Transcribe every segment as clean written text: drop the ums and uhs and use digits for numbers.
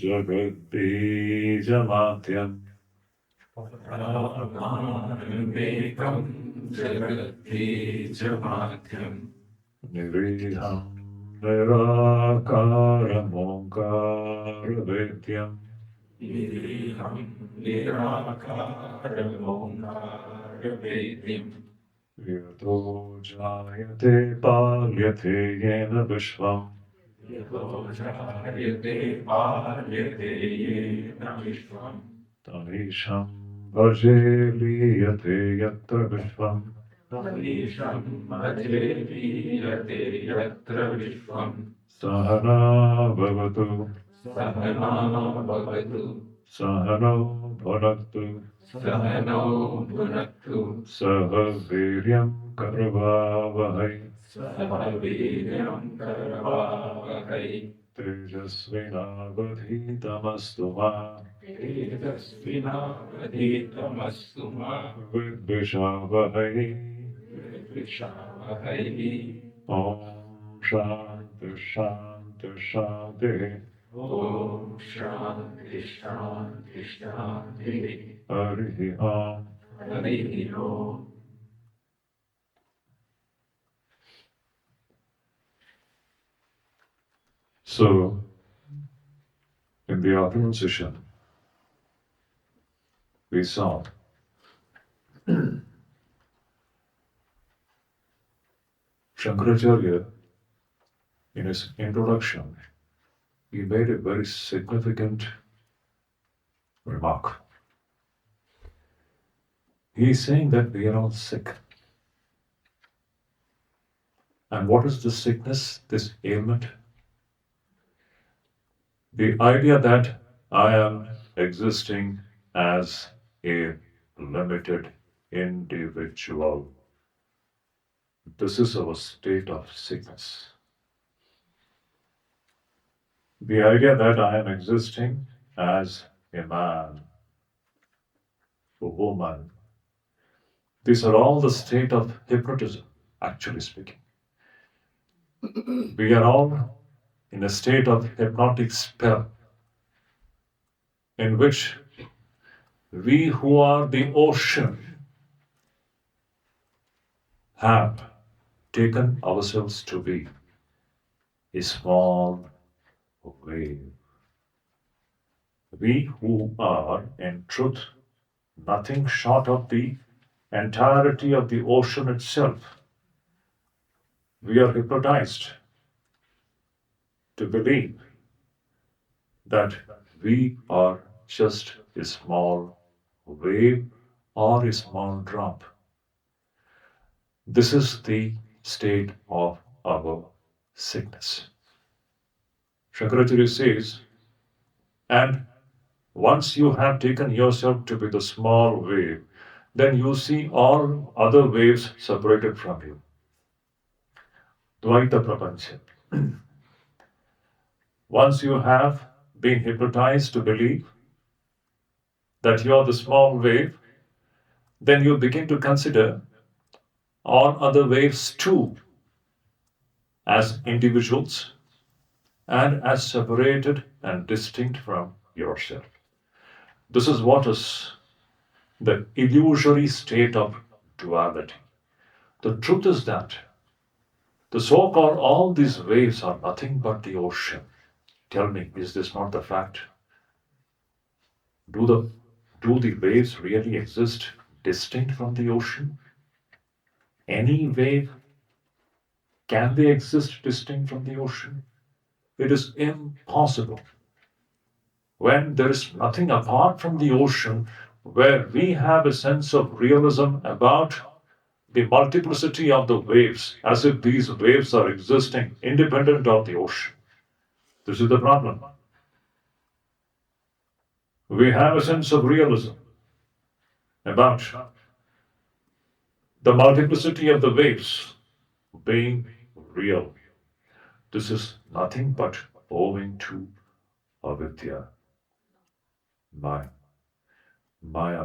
Jagadbijamatyam Paramamekam Jagadbijamatyam Niriham Nirakaram Omkaravedyam Niriham Nirakaram Omkaravedyam Yato Jayate Palyate Yena Vishvam Yato Jayate Palyate Yena Vishvam Tanisham Bhaje Liyate Yatra Vishvam Tanisham Bhaje Liyate Yatra Vishvam Sahana Bhavatu Sahana Bhavatu Sahano Bhunaktu Sahano Bhunaktu Sahaviryam Karavavahai Sahaviryam Karavavahai Tejasvinavadhitamastu ma Tejasvinavadhitamastu ma Vidvishavahai Vidvishavahai Om Shanti Shanti Shanti Om Shanti Shanti Shanti Harihi Om. Harihi Om. So, in the afternoon session, we saw Shankaracharya, in his introduction, he made a very significant remark. He is saying that we are all sick. And what is this sickness, this ailment? The idea that I am existing as a limited individual. This is our state of sickness. The idea that I am existing as a man, a woman, these are all the state of hypnotism, actually speaking. We are all in a state of hypnotic spell in which we who are the ocean have taken ourselves to be a small wave. We who are, in truth, nothing short of the entirety of the ocean itself. We are hypnotized to believe that we are just a small wave or a small drop. This is the state of our sickness. Shankaracharya says, and once you have taken yourself to be the small wave, then you see all other waves separated from you. Advaita Prapancha. Once you have been hypnotized to believe that you are the small wave, then you begin to consider all other waves too as individuals and as separated and distinct from yourself. This is what is the illusory state of duality. The truth is that the so-called all these waves are nothing but the ocean. Tell me, is this not the fact? Do the waves really exist distinct from the ocean? Any wave, can they exist distinct from the ocean? It is impossible. When there is nothing apart from the ocean, where we have a sense of realism about the multiplicity of the waves, as if these waves are existing independent of the ocean. This is the problem. We have a sense of realism about the multiplicity of the waves being real. This is nothing but owing to avidya. Maya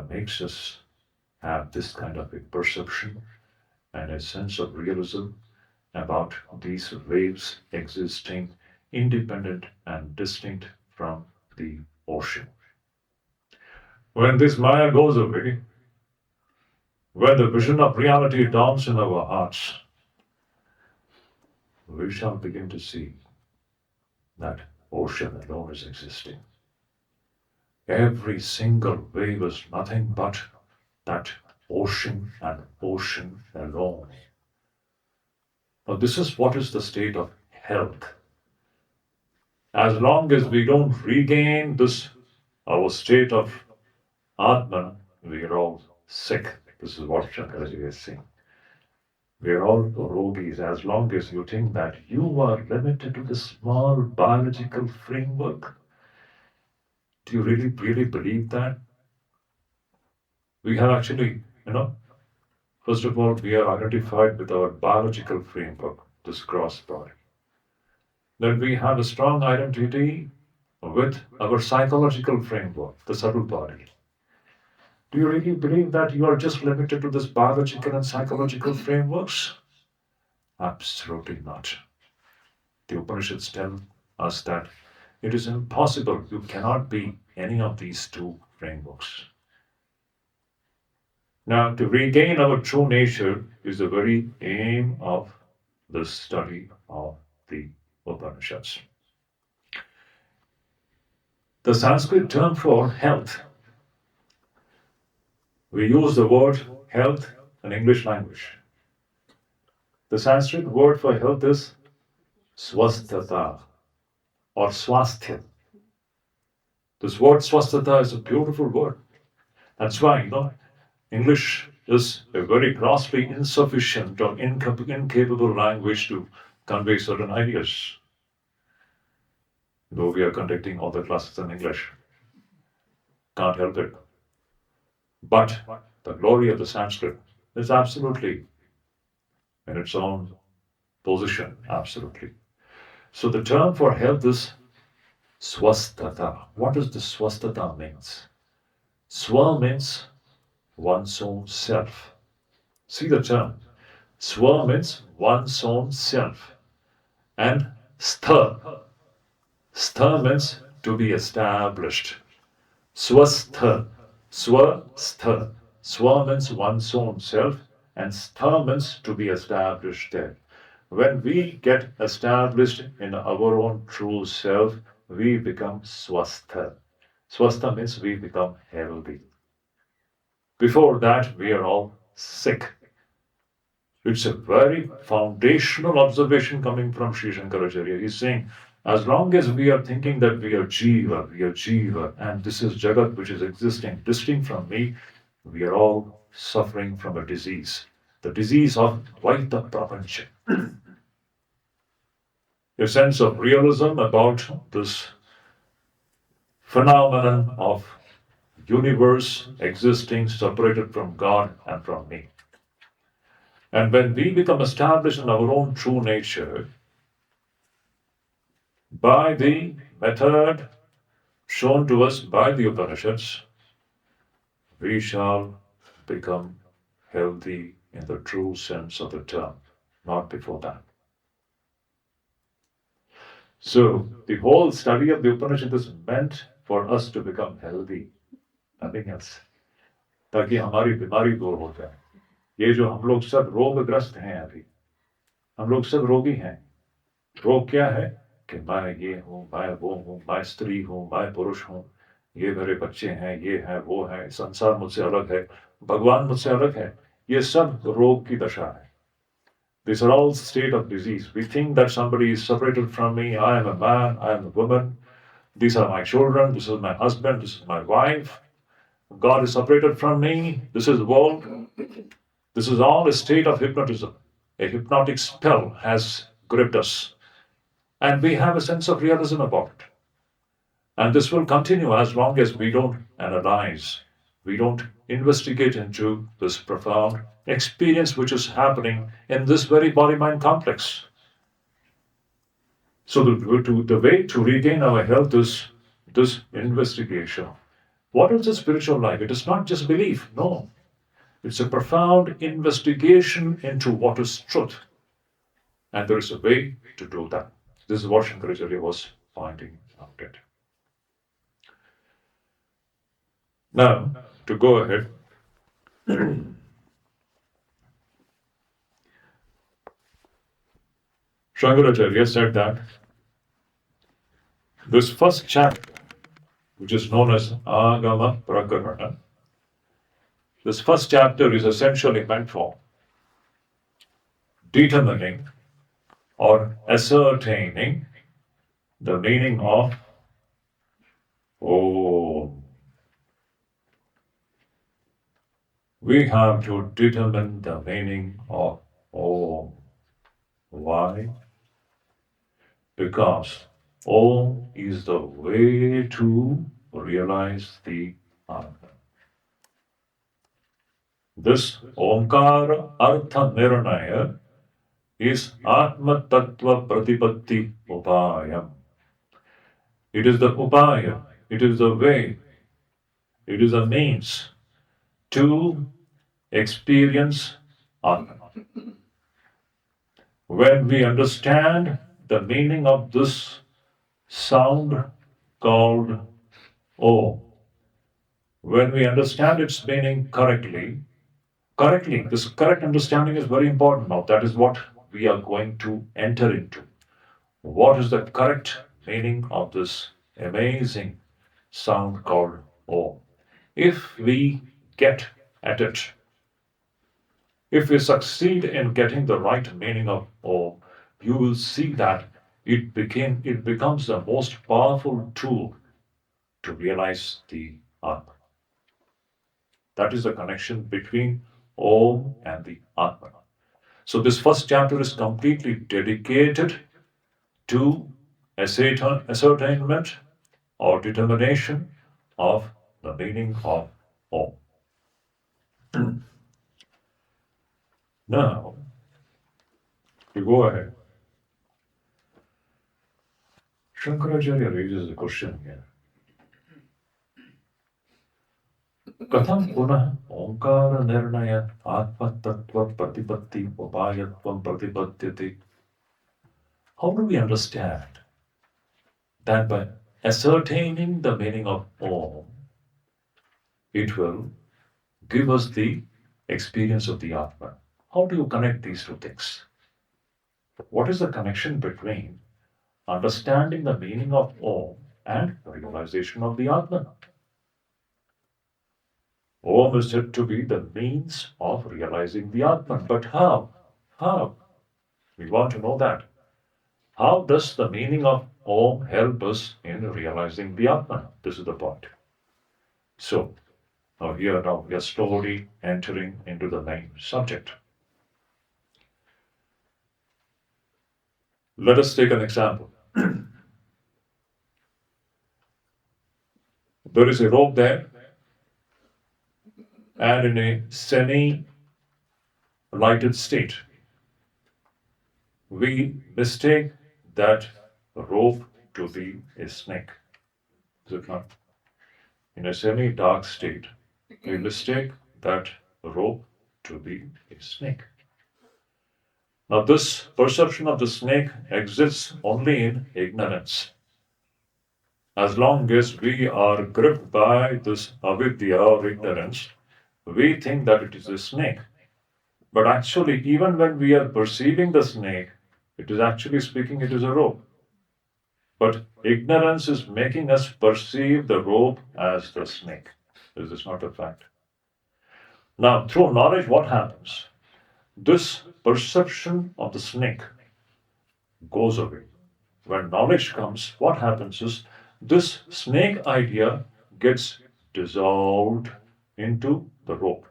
makes us have this kind of a perception and a sense of realism about these waves existing independent and distinct from the ocean. When this Maya goes away, when the vision of reality dawns in our hearts, we shall begin to see that ocean alone is existing. Every single wave is nothing but that ocean and ocean alone. Now, this is what is the state of health. As long as we don't regain this, our state of Atman, we are all sick. This is what Shankaraji is saying. We are all rogis as long as you think that you are limited to this small biological framework. Do you really believe that? We have actually, first of all, we are identified with our biological framework, this gross body. Then we have a strong identity with our psychological framework, the subtle body. Do you really believe that you are just limited to this biological and psychological frameworks? Absolutely not. The Upanishads tell us that it is impossible. You cannot be any of these two frameworks. Now, to regain our true nature is the very aim of the study of the Upanishads. The Sanskrit term for health, we use the word health in English language. The Sanskrit word for health is swasthata or swasthya. This word swasthata is a beautiful word. That's why, English is a very grossly insufficient or incapable language to convey certain ideas. Though we are conducting all the classes in English, can't help it. But the glory of the Sanskrit is absolutely in its own position, absolutely. So the term for health is swasthata. What does the swasthata means? Swa means one's own self. See the term. Swa means one's own self. And stha. Stha means to be established. Swastha. Swastha. Swa means one's own self. And stha means to be established there. When we get established in our own true self, we become swastha. Swastha means we become healthy. Before that, we are all sick. It's a very foundational observation coming from Sri Shankaracharya. He's saying, as long as we are thinking that we are Jiva, and this is Jagat which is existing, distinct from me, we are all suffering from a disease. The disease of Advaita Prapancha. A sense of realism about this phenomenon of universe existing separated from God and from me. And when we become established in our own true nature, by the method shown to us by the Upanishads, we shall become healthy in the true sense of the term, not before that. So, the whole study of the Upanishad is meant for us to become healthy, nothing else. ताकि हमारी बीमारी दूर हो जाए. ये जो हम लोग सब रोगग्रस्त हैं अभी, हम लोग सब रोगी हैं. रोग क्या है कि मैं ये हूँ, मैं वो हूँ, मैं स्त्री हूँ, मैं पुरुष हूँ, ये मेरे बच्चे हैं, ये है, वो है, संसार मुझसे अलग है, भगवान मुझसे अलग है. ये सब रोग की दशा है. These are all state of disease. We think that somebody is separated from me. I am a man, I am a woman. These are my children, this is my husband, this is my wife. God is separated from me. This is the world. This is all a state of hypnotism. A hypnotic spell has gripped us. And we have a sense of realism about it. And this will continue as long as we don't analyze, we don't investigate into this profound experience which is happening in this very body-mind complex. So the way to regain our health is this investigation. What is the spiritual life? It is not just belief, no. It's a profound investigation into what is truth. And there is a way to do that. This is what Shankaracharya was pointing out at. Now, to go ahead, Shankaracharya said that this first chapter, which is known as Agama Prakarana, this first chapter is essentially meant for determining or ascertaining the meaning of Om. We have to determine the meaning of Om. Why? Because Om is the way to realize the Atma. This Omkara Artha Nirnaya is Atma Tattva Pratipatti Upayam. It is the Upaya, it is the way, it is a means to experience Atma. When we understand the meaning of this sound called Om, when we understand its meaning correctly, this correct understanding is very important now. That is what we are going to enter into. What is the correct meaning of this amazing sound called Om? If we get at it, if we succeed in getting the right meaning of Om, you will see that it becomes the most powerful tool to realize the Atma. That is the connection between Om and the Atma. So this first chapter is completely dedicated to ascertainment or determination of the meaning of Om. Now, to go ahead, Shankaracharya raises a question here. Katham punah omkara nirnaya atma tattva pratipatti upayatvam pratipadyate. How do we understand that by ascertaining the meaning of Om, it will give us the experience of the Atma? How do you connect these two things? What is the connection between understanding the meaning of Om and realization of the Atman? Om is said to be the means of realizing the Atman. But how? How? We want to know that. How does the meaning of Om help us in realizing the Atman? This is the point. So, now we are slowly entering into the main subject. Let us take an example. There is a rope there, and in a semi-lighted state, we mistake that rope to be a snake. Is it not? In a semi-dark state, we mistake that rope to be a snake. Now, this perception of the snake exists only in ignorance. As long as we are gripped by this avidya or ignorance, we think that it is a snake. But actually, even when we are perceiving the snake, it is actually speaking, it is a rope. But ignorance is making us perceive the rope as the snake. This is not a fact. Now, through knowledge, what happens? This perception of the snake goes away. When knowledge comes, what happens is this snake idea gets dissolved into the rope.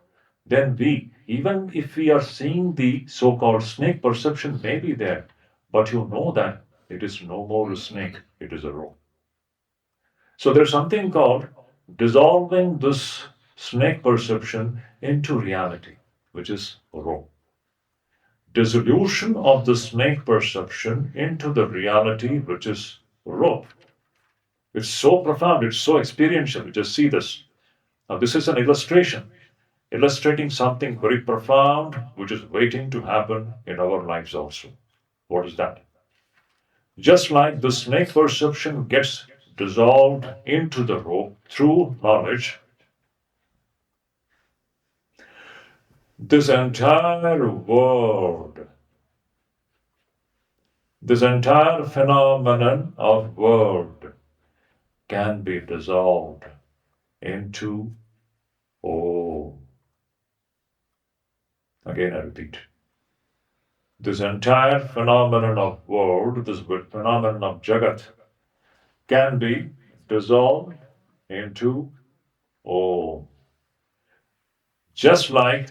Then we, even if we are seeing the so-called snake perception may be there, but you know that it is no more a snake, it is a rope. So there's something called dissolving this snake perception into reality, which is rope. Dissolution of the snake perception into the reality, which is rope. It's so profound, it's so experiential. You just see this. Now, this is an illustration, illustrating something very profound, which is waiting to happen in our lives also. What is that? Just like the snake perception gets dissolved into the rope through knowledge, This entire world, this entire phenomenon of world can be dissolved into Om. Again, I repeat. This entire phenomenon of world, this phenomenon of Jagat, can be dissolved into Om. Just like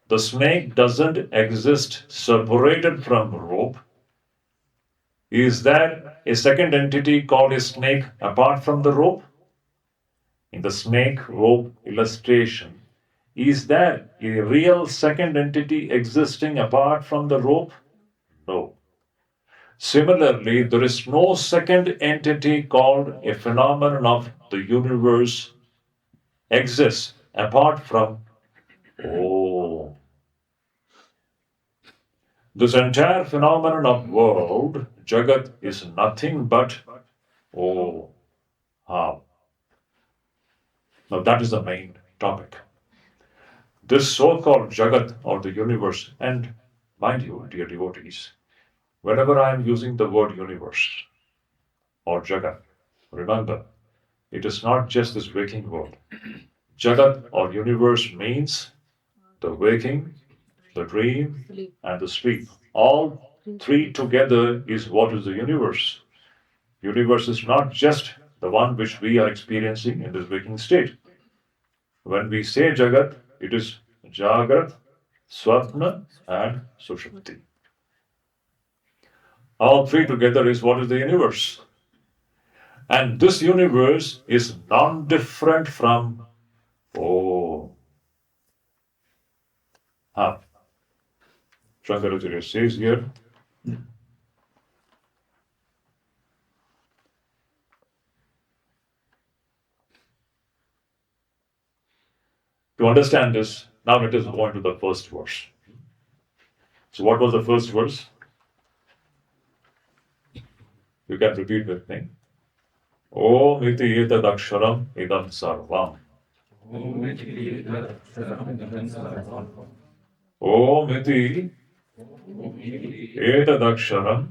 the snake doesn't exist separated from rope, is there a second entity called a snake apart from the rope? In the snake rope illustration, is there a real second entity existing apart from the rope? No. Similarly, there is no second entity called a phenomenon of the universe exists apart from Om. This entire phenomenon of world, Jagat, is nothing but Om. How? Now that is the main topic. This so-called Jagat or the universe, and mind you, dear devotees, whenever I am using the word universe or Jagat, remember, it is not just this waking world. Jagat or universe means the waking, the dream, and the sleep. All three together is what is the universe. Universe is not just the one which we are experiencing in this waking state. When we say Jagat, it is Jagrat, Swapna, and Sushupti. All three together is what is the universe. And this universe is non-different from Om. Shankaracharya says here, to understand this, now let us go into the first verse. So what was the first verse? You can repeat with me. Om iti etad aksharam idam sarvam. Om iti Om iti etad aksharam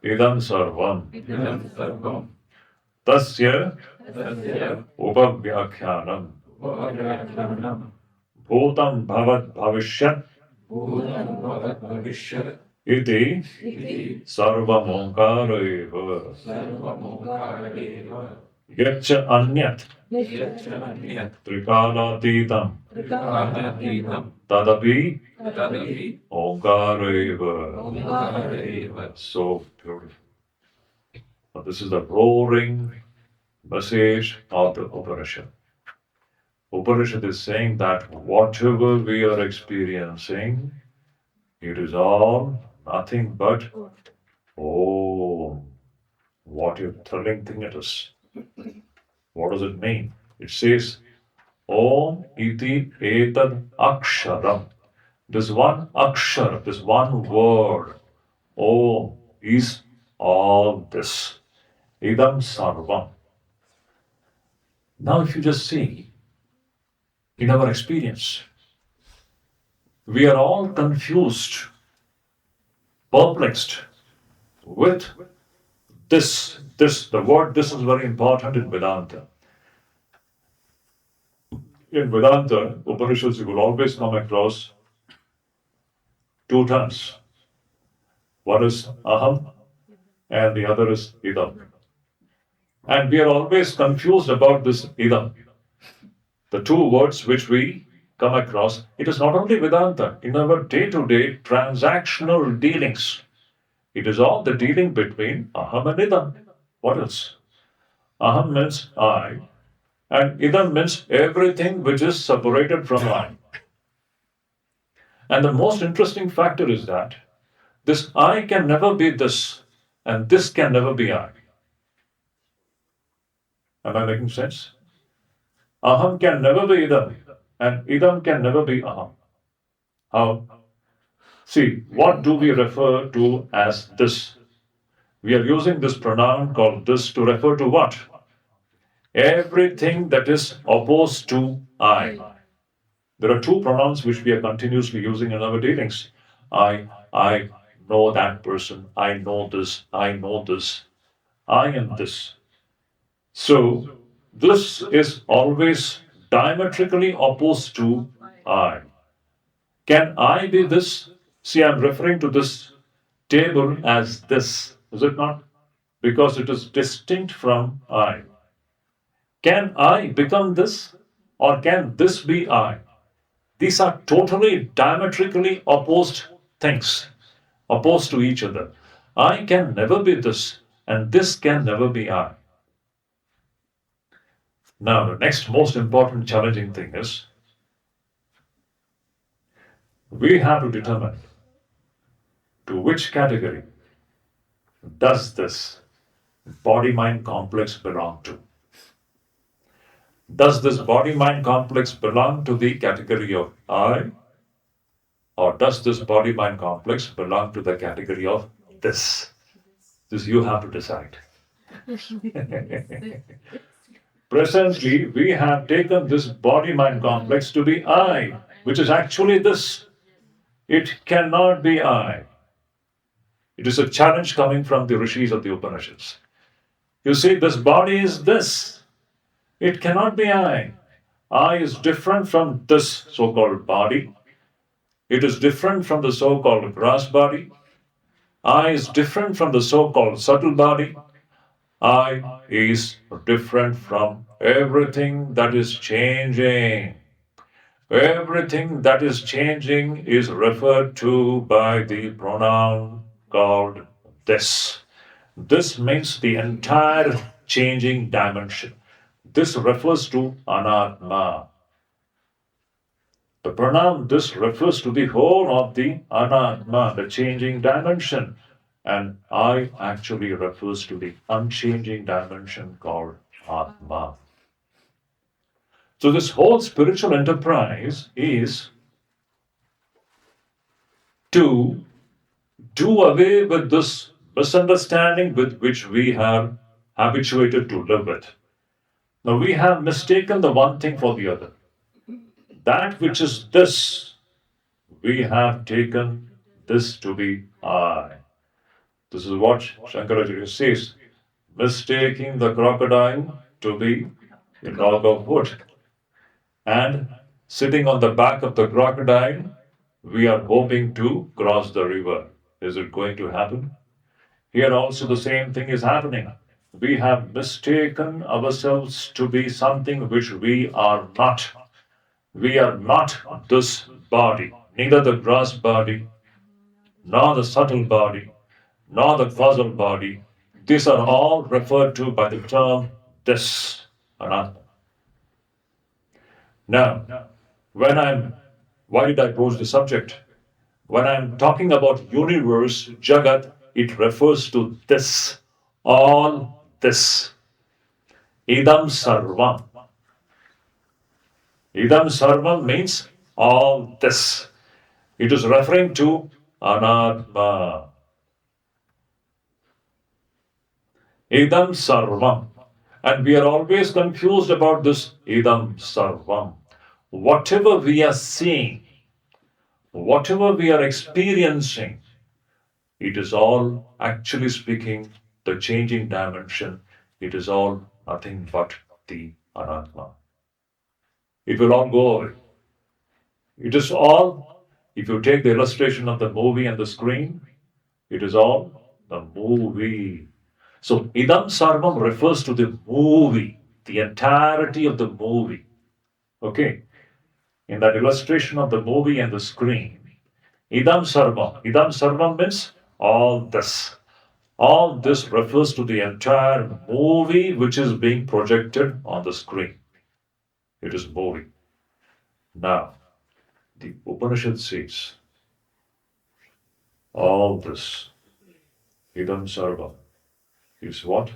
idam sarvam. Tasya upavyakhyanam. Bhutam bhavat bhavishyat iti sarvam onkara eva. Yaccha anyat trikalatītam tadapi onkara eva. So beautiful. Now, this is the roaring message of the Upanishad. Upanishad is saying that whatever we are experiencing, it is all nothing but Om. What a thrilling thing it is. What does it mean? It says Om iti etad aksharam. This one akshar, this one word, Om, is all this. Idam sarvam. Now, if you just see, in our experience, we are all confused, perplexed with this. The word this is very important in Vedanta. In Vedanta, Upanishads, you will always come across two terms. One is aham and the other is idam. And we are always confused about this idam. The two words which we come across, it is not only Vedanta, in our day-to-day transactional dealings. It is all the dealing between aham and idam. What else? Aham means I, and idam means everything which is separated from I. And the most interesting factor is that this I can never be this, and this can never be I. Am I making sense? Aham can never be idam, and idam can never be aham. How? See, what do we refer to as this? We are using this pronoun called this to refer to what? Everything that is opposed to I. There are two pronouns which we are continuously using in our dealings. I know that person. I know this. I know this. I am this. So this is always diametrically opposed to I. Can I be this? See, I'm referring to this table as this, is it not? Because it is distinct from I. Can I become this? Or can this be I? These are totally diametrically opposed things, opposed to each other. I can never be this, and this can never be I. Now, the next most important challenging thing is we have to determine to which category does this body-mind complex belong to? Does this body-mind complex belong to the category of I, or does this body-mind complex belong to the category of this? This you have to decide. Presently, we have taken this body-mind complex to be I, which is actually this. It cannot be I. It is a challenge coming from the rishis of the Upanishads. You see, this body is this. It cannot be I. I is different from this so-called body. It is different from the so-called gross body. I is different from the so-called subtle body. I is different from everything that is changing. Everything that is changing is referred to by the pronoun called this. This means the entire changing dimension. This refers to anatma. The pronoun this refers to the whole of the anatma, the changing dimension. And I actually refers to the unchanging dimension called atma. So this whole spiritual enterprise is to do away with this misunderstanding with which we are habituated to live with. Now we have mistaken the one thing for the other. That which is this, we have taken this to be I. This is what Shankaracharya says, mistaking the crocodile to be a log of wood. And sitting on the back of the crocodile, we are hoping to cross the river. Is it going to happen? Here also the same thing is happening. We have mistaken ourselves to be something which we are not. We are not this body, neither the gross body, nor the subtle body, nor the causal body. These are all referred to by the term this, anatma. Now, why did I pose the subject? When I'm talking about universe, Jagat, it refers to this, all this. Idam sarvam. Idam sarvam means all this. It is referring to anatma. Idam sarvam. And we are always confused about this idam sarvam. Whatever we are seeing, whatever we are experiencing, it is all, actually speaking, the changing dimension. It is all nothing but the anatma. It will all go away. It is all, if you take the illustration of the movie and the screen, it is all the movie. So, idam sarvam refers to the movie, the entirety of the movie. Okay? In that illustration of the movie and the screen, idam sarvam means all this. All this refers to the entire movie which is being projected on the screen. It is movie. Now, the Upanishad says, all this, idam sarvam, is what?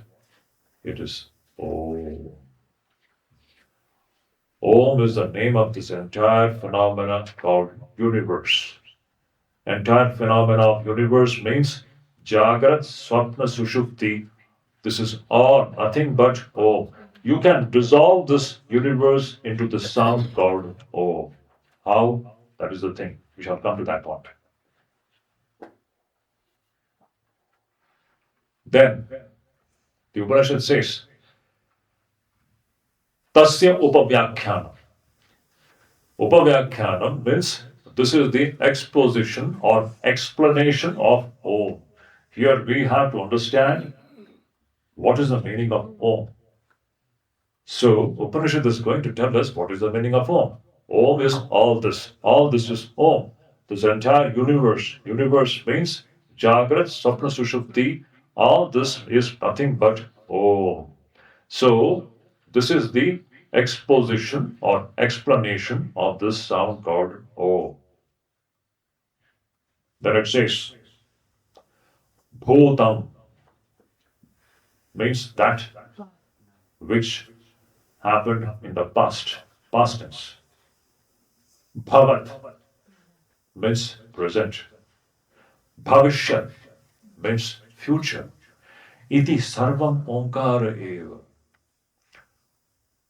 It is Om. Om is the name of this entire phenomena called universe. Entire phenomena of universe means Jagrat, Swapna, Sushupti. This is all, nothing but Om. You can dissolve this universe into the sound called Om. How? That is the thing. We shall come to that point. Then, the Upanishad says, Tasya Upavyakhyanam. Upavyakhyanam means this is the exposition or explanation of Om. Here we have to understand what is the meaning of Om. So, Upanishad is going to tell us what is the meaning of Om. Om is all this. All this is Om. This entire universe. Universe means Jagrat, Sapna, Sushupti. All this is nothing but Om. So, this is the exposition or explanation of this sound called Om. Then it says, Bhutam means that which happened in the past tense. Bhavat means present. Bhavishyat means future. Iti sarvam omkara eva.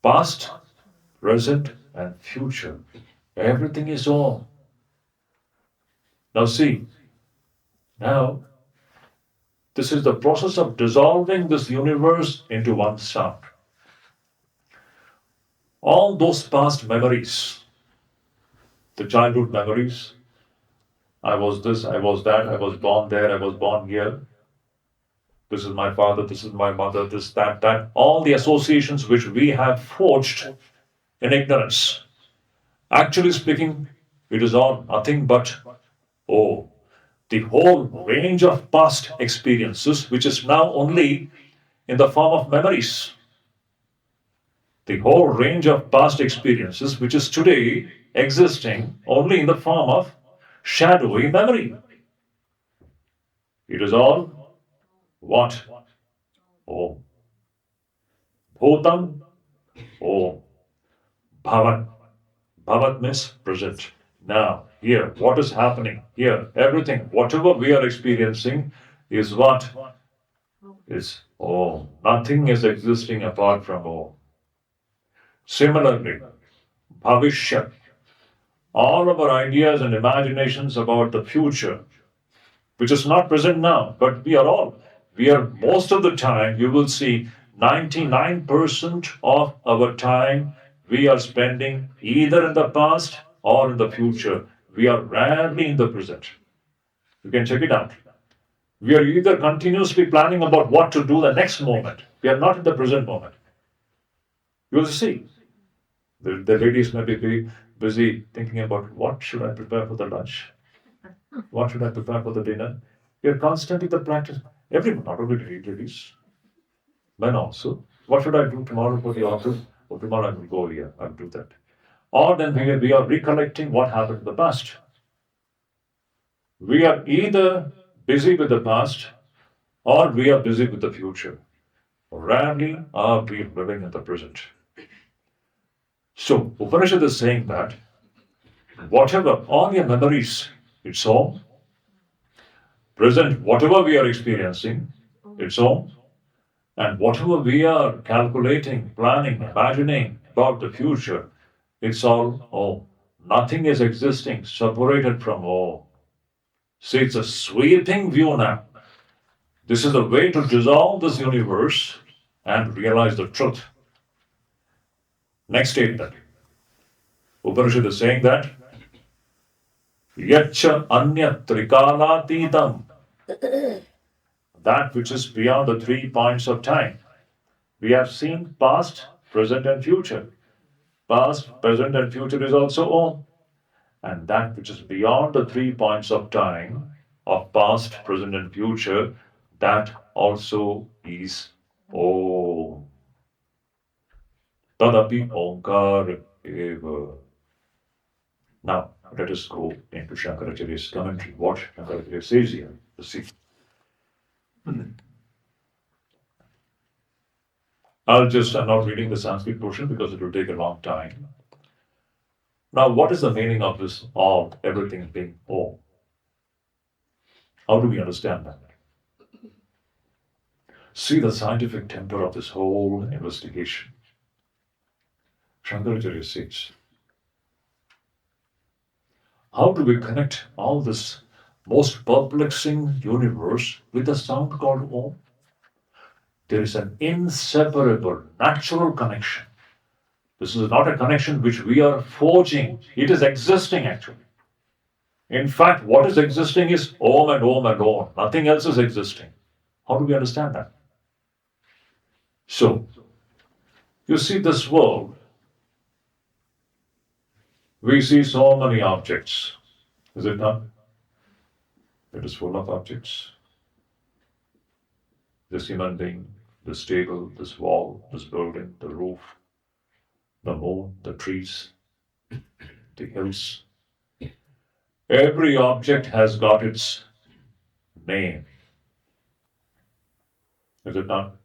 Past, present, and future. Everything is Om. Now see, now this is the process of dissolving this universe into one sound. All those past memories, the childhood memories, I was this, I was that, I was born there, I was born here, this is my father, this is my mother, this, that, all the associations which we have forged in ignorance. Actually speaking, it is all nothing but the whole range of past experiences, which is now only in the form of memories. The whole range of past experiences, which is today existing only in the form of shadowy memory. It is all what? Om. Bhutam, Om. Bhavat. Bhavat means present. Now, here, what is happening? Here, everything, whatever we are experiencing is what? Is Om. Nothing is existing apart from Om. Similarly, Bhavishya, all of our ideas and imaginations about the future, which is not present now, but we are most of the time, you will see 99% of our time we are spending either in the past or in the future. We are rarely in the present. You can check it out. We are either continuously planning about what to do the next moment. We are not in the present moment. You will see. The ladies may be busy thinking about what should I prepare for the lunch? What should I prepare for the dinner? We are constantly the practice. Everyone, not only ladies, men also. What should I do tomorrow for the office? Or tomorrow I will go here, I'll do that. Or then we are recollecting what happened in the past. We are either busy with the past or we are busy with the future. Rarely are we living in the present. So, Upanishad is saying that whatever, all your memories, it's all. Present, whatever we are experiencing, it's all. And whatever we are calculating, planning, imagining about the future, it's all. Nothing is existing separated from all. See, it's a sweeping view now. This is the way to dissolve this universe and realize the truth. Next statement. Upanishad is saying that Yacha Anya Trikalatitam, that which is beyond the 3 points of time. We have seen past, present, and future. Past, present, and future is also Om. And that which is beyond the 3 points of time of past, present, and future, that also is Om. Tadapi Omkar Eva. Now, let us go into Shankaracharya's commentary. What Shankaracharya says here. Let's see. I'm not reading the Sanskrit portion because it will take a long time. Now, what is the meaning of this all, everything being Om? How do we understand that? See the scientific temper of this whole investigation. Shankaracharya says, How do we connect all this most perplexing universe with a sound called Om? There is an inseparable, natural connection. This is not a connection which we are forging, it is existing actually. In fact, what is existing is Om and Om and Om. Nothing else is existing. How do we understand that? So, you see, this world, we see so many objects. Is it not? It is full of objects. This human being, this table, this wall, this building, the roof, the moon, the trees, the hills. Every object has got its name. Is it not?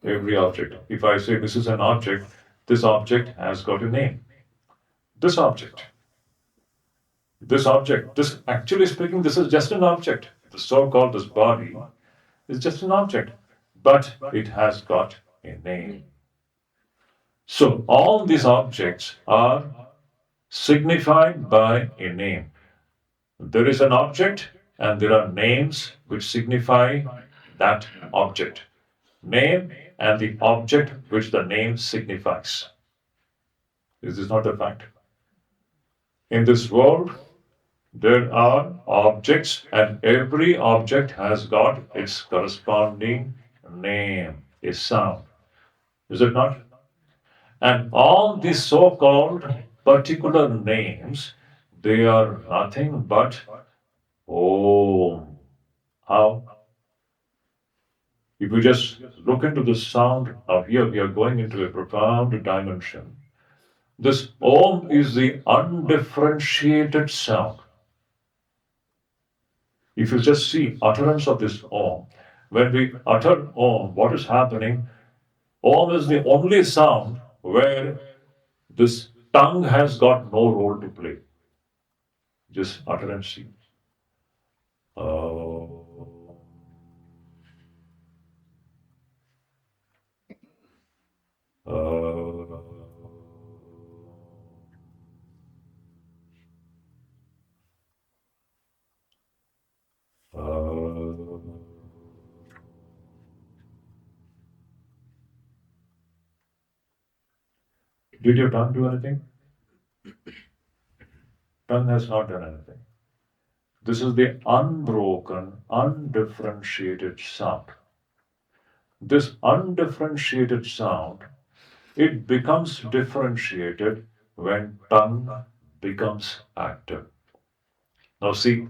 Every object. If I say this is an object, this object has got a name. This object. This object. This, actually speaking, this is just an object. The so-called this body is just an object. But it has got a name. So all these objects are signified by a name. There is an object and there are names which signify that object. Name and the object which the name signifies. Is this not a fact? In this world, there are objects and every object has got its corresponding name, a sound. Is it not? And all these so-called particular names, they are nothing but Om. How? If we just look into the sound, now here we are going into a profound dimension. This Om is the undifferentiated sound. If you just see utterance of this Om, when we utter Om, what is happening? Om is the only sound where this tongue has got no role to play. Just utterance. Did your tongue do anything? Tongue has not done anything. This is the unbroken, undifferentiated sound. This undifferentiated sound, it becomes differentiated when tongue becomes active. Now see,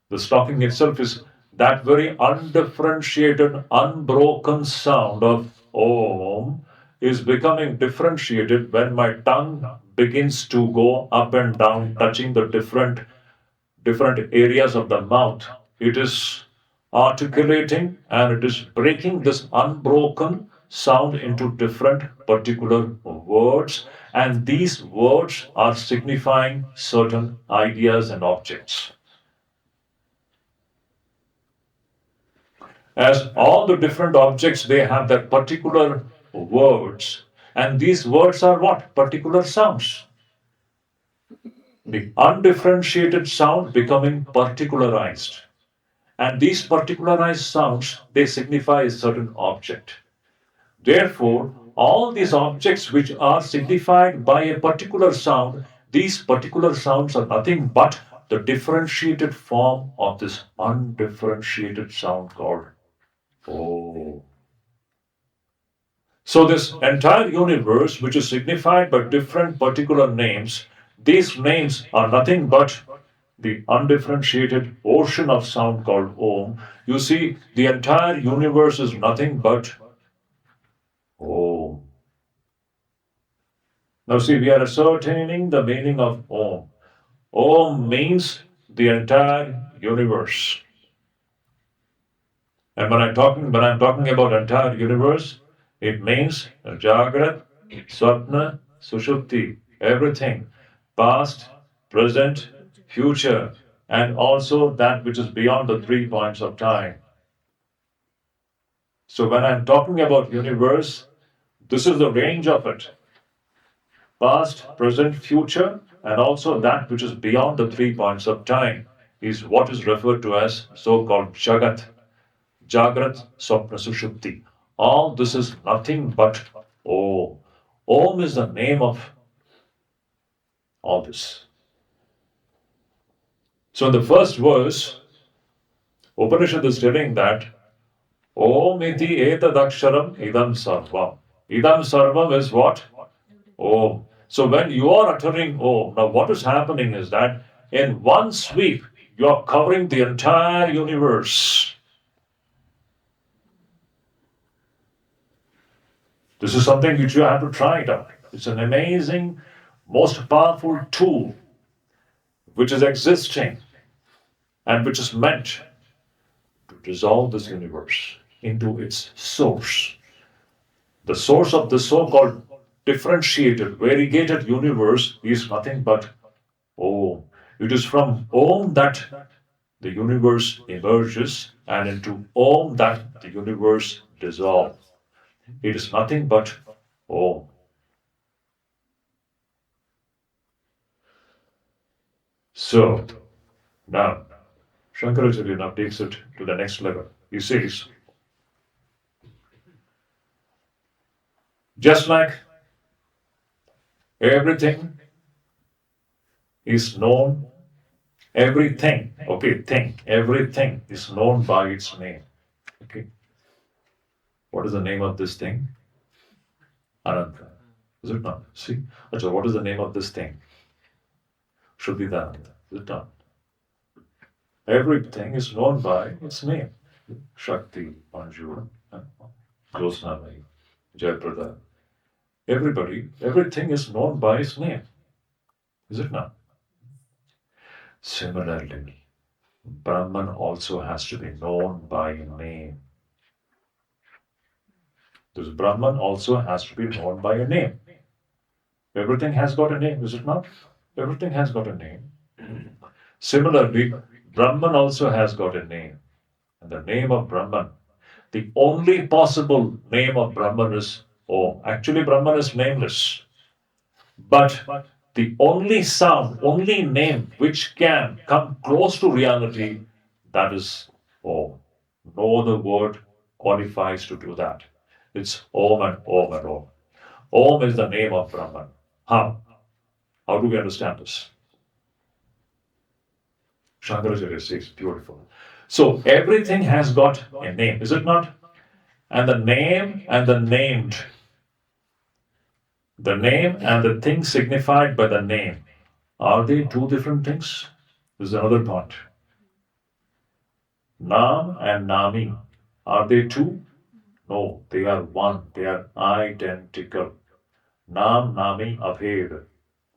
the talking itself is that very undifferentiated, unbroken sound of Om is becoming differentiated when my tongue begins to go up and down, touching the different areas of the mouth. It is articulating and it is breaking this unbroken sound into different particular words, and these words are signifying certain ideas and objects. As all the different objects, they have their particular words, and these words are what? Particular sounds. The undifferentiated sound becoming particularized. And these particularized sounds, they signify a certain object. Therefore, all these objects which are signified by a particular sound, these particular sounds are nothing but the differentiated form of this undifferentiated sound called Om. So this entire universe, which is signified by different particular names, these names are nothing but the undifferentiated ocean of sound called Om. You see, the entire universe is nothing but Om. Now see, we are ascertaining the meaning of Om. Om means the entire universe. And when I'm talking about entire universe, it means Jagrat, Swapna, Sushupti, everything, past, present, future, and also that which is beyond the 3 points of time. So when I'm talking about universe, this is the range of it. past, present, future, and also that which is beyond the 3 points of time is what is referred to as so-called Jagat, Jagrat, Swapna, Sushupti. All this is nothing but Om. Om is the name of all this. So in the first verse, Upanishad is telling that Om iti etadaksharam idam sarvam. Idam sarvam is what? Om. So when you are uttering Om, now what is happening is that in one sweep, you are covering the entire universe. This is something which you have to try it out. It's an amazing, most powerful tool which is existing and which is meant to dissolve this universe into its source. The source of the so-called differentiated, variegated universe is nothing but Om. It is from Om that the universe emerges, and into Om that the universe dissolves. It is nothing but Om. So, now, Shankaracharya now takes it to the next level. He says, just like everything is known, everything is known by its name. Okay. What is the name of this thing? Ananta. Is it not? See? Achha, what is the name of this thing? Shuddhidananda. Is it not? Everything is known by its name. Shakti, Manjura, Josnamai, Jayaprada. Everything is known by its name. Is it not? Similarly, Brahman also has to be known by a name. This Brahman also has to be known by a name. Everything has got a name, is it not? Everything has got a name. Similarly, Brahman also has got a name. And the name of Brahman, the only possible name of Brahman is Om. Actually, Brahman is nameless. But the only sound, only name which can come close to reality, that is Om. No other word qualifies to do that. It's Om and Om and Om. Om is the name of Brahman. How? How do we understand this? Shankaracharya says, beautiful. So everything has got a name, is it not? And the name and the named, the name and the thing signified by the name, are they two different things? This is another point. Nam and Nami, are they two? No, they are one. They are identical. Nam, Nami, Abhed.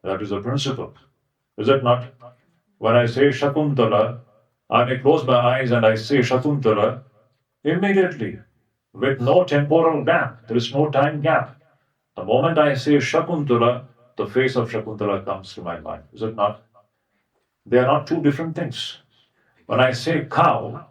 That is the principle. Is it not? When I say Shakuntala, I may close my eyes and I say Shakuntala immediately, with no temporal gap. There is no time gap. The moment I say Shakuntala, the face of Shakuntala comes to my mind. Is it not? They are not two different things. When I say cow,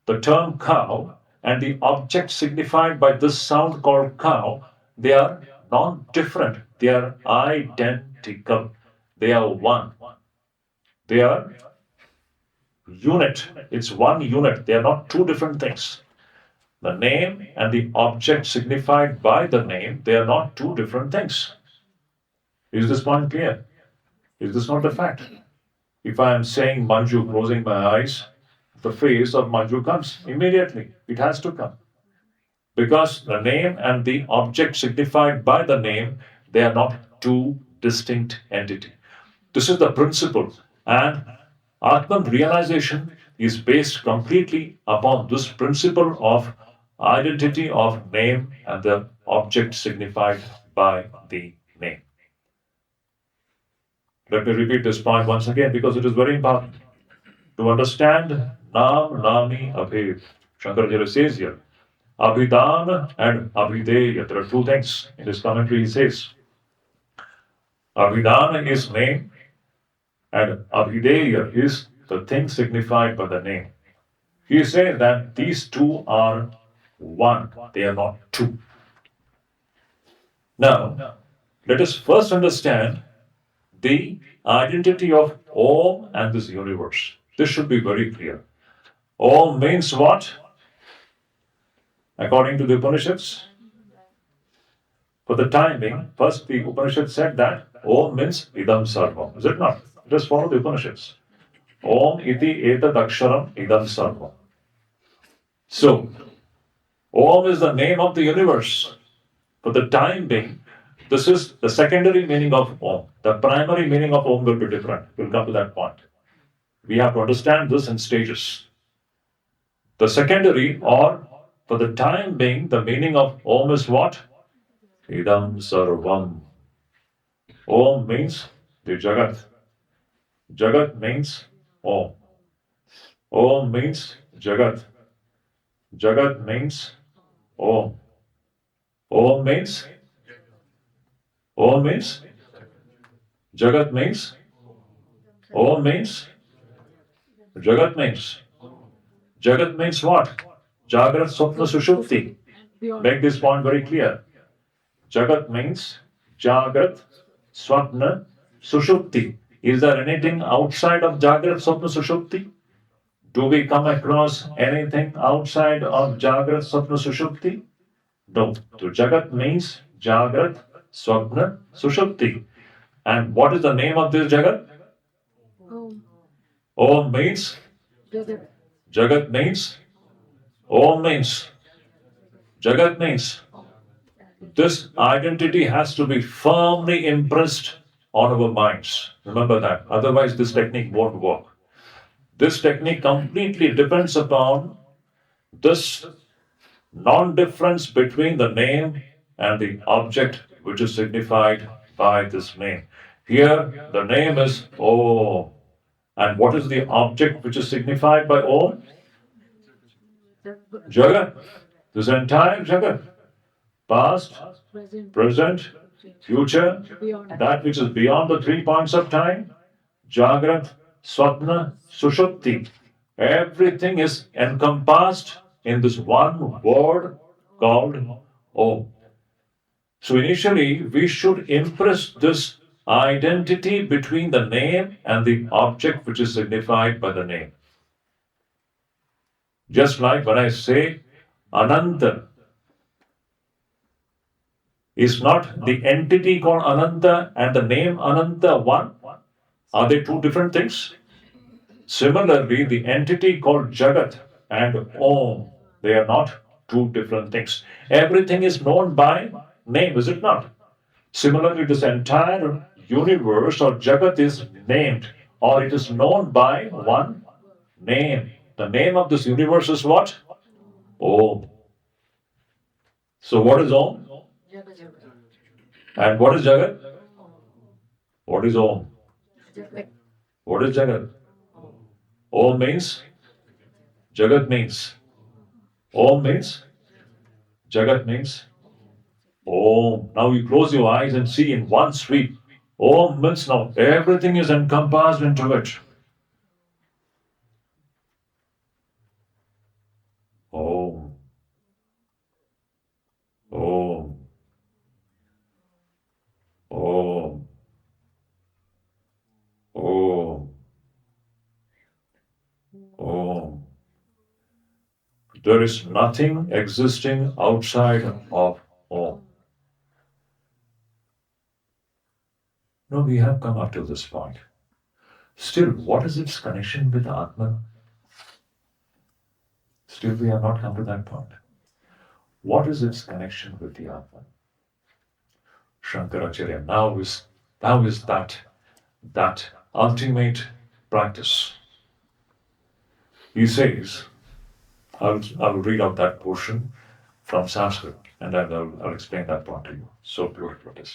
the term cow and the object signified by this sound called cow, they are not different. They are identical. They are one. They are unit. It's one unit. They are not two different things. The name and the object signified by the name, they are not two different things. Is this point clear? Is this not a fact? If I am saying Manju, closing my eyes, the face of Manju comes immediately. It has to come. Because the name and the object signified by the name, they are not two distinct entities. This is the principle. And Atman realization is based completely upon this principle of identity of name and the object signified by the name. Let me repeat this point once again because it is very important. To understand Nam, Nami, Abhed, Shankaracharya says here, Abhidana and Abhideya. There are two things. In his commentary, he says, Abhidana is name, and Abhideya is the thing signified by the name. He says that these two are one, they are not two. Now, Let us first understand the identity of Om and this universe. This should be very clear. Om means what? According to the Upanishads, for the time being, first the Upanishad said that Om means idam sarvam. Is it not? Just follow the Upanishads. Om iti etad aksharam idam sarvam. So, Om is the name of the universe. For the time being, this is the secondary meaning of Om. The primary meaning of Om will be different. We'll come to that point. We have to understand this in stages. The secondary, or for the time being, the meaning of Om is what? Idam sarvam. Om means the Jagat. Jagat means Om. Om means Jagat. Jagat means Om. Om means Om means Jagat means Om means Jagat means Jagat means what? Jagrat Swapna Sushupti. Make this point very clear. Jagat means Jagrat Swapna Sushupti. Is there anything outside of Jagrat Swapna Sushupti? Do we come across anything outside of Jagrat Swapna Sushupti? No. So Jagat means Jagrat Swapna Sushupti. And what is the name of this Jagat? Om means Jagat means Om means Jagat means. This identity has to be firmly impressed on our minds. Remember that. Otherwise, this technique won't work. This technique completely depends upon this non-difference between the name and the object which is signified by this name. Here, the name is Om. And what is the object which is signified by Om? Jagat. This entire Jagat. Past, present, future, that which is beyond the 3 points of time, Jagrat, Swapna, Sushupti. Everything is encompassed in this one word called Om. So initially, we should impress this identity between the name and the object which is signified by the name. Just like when I say Ananta, is not the entity called Ananta and the name Ananta one? Are they two different things? Similarly, the entity called Jagat and Om, they are not two different things. Everything is known by name, is it not? Similarly, this entire universe or Jagat is named or it is known by one name. The name of this universe is what? Om. So, what is Om? And what is Jagat? What is Om? What is Jagat? Om means Jagat means. Om means Jagat means Om. Now you close your eyes and see in one sweep. Om means now everything is encompassed into it. Om. Om. Om. Om. Om. There is nothing existing outside of Om. No, we have come up to this point. Still, what is its connection with Atman? Still, we have not come to that point. What is its connection with the Atman? Shankaracharya now is that ultimate practice. He says, I will read out that portion from Sanskrit and then I'll explain that point to you. So beautiful it is.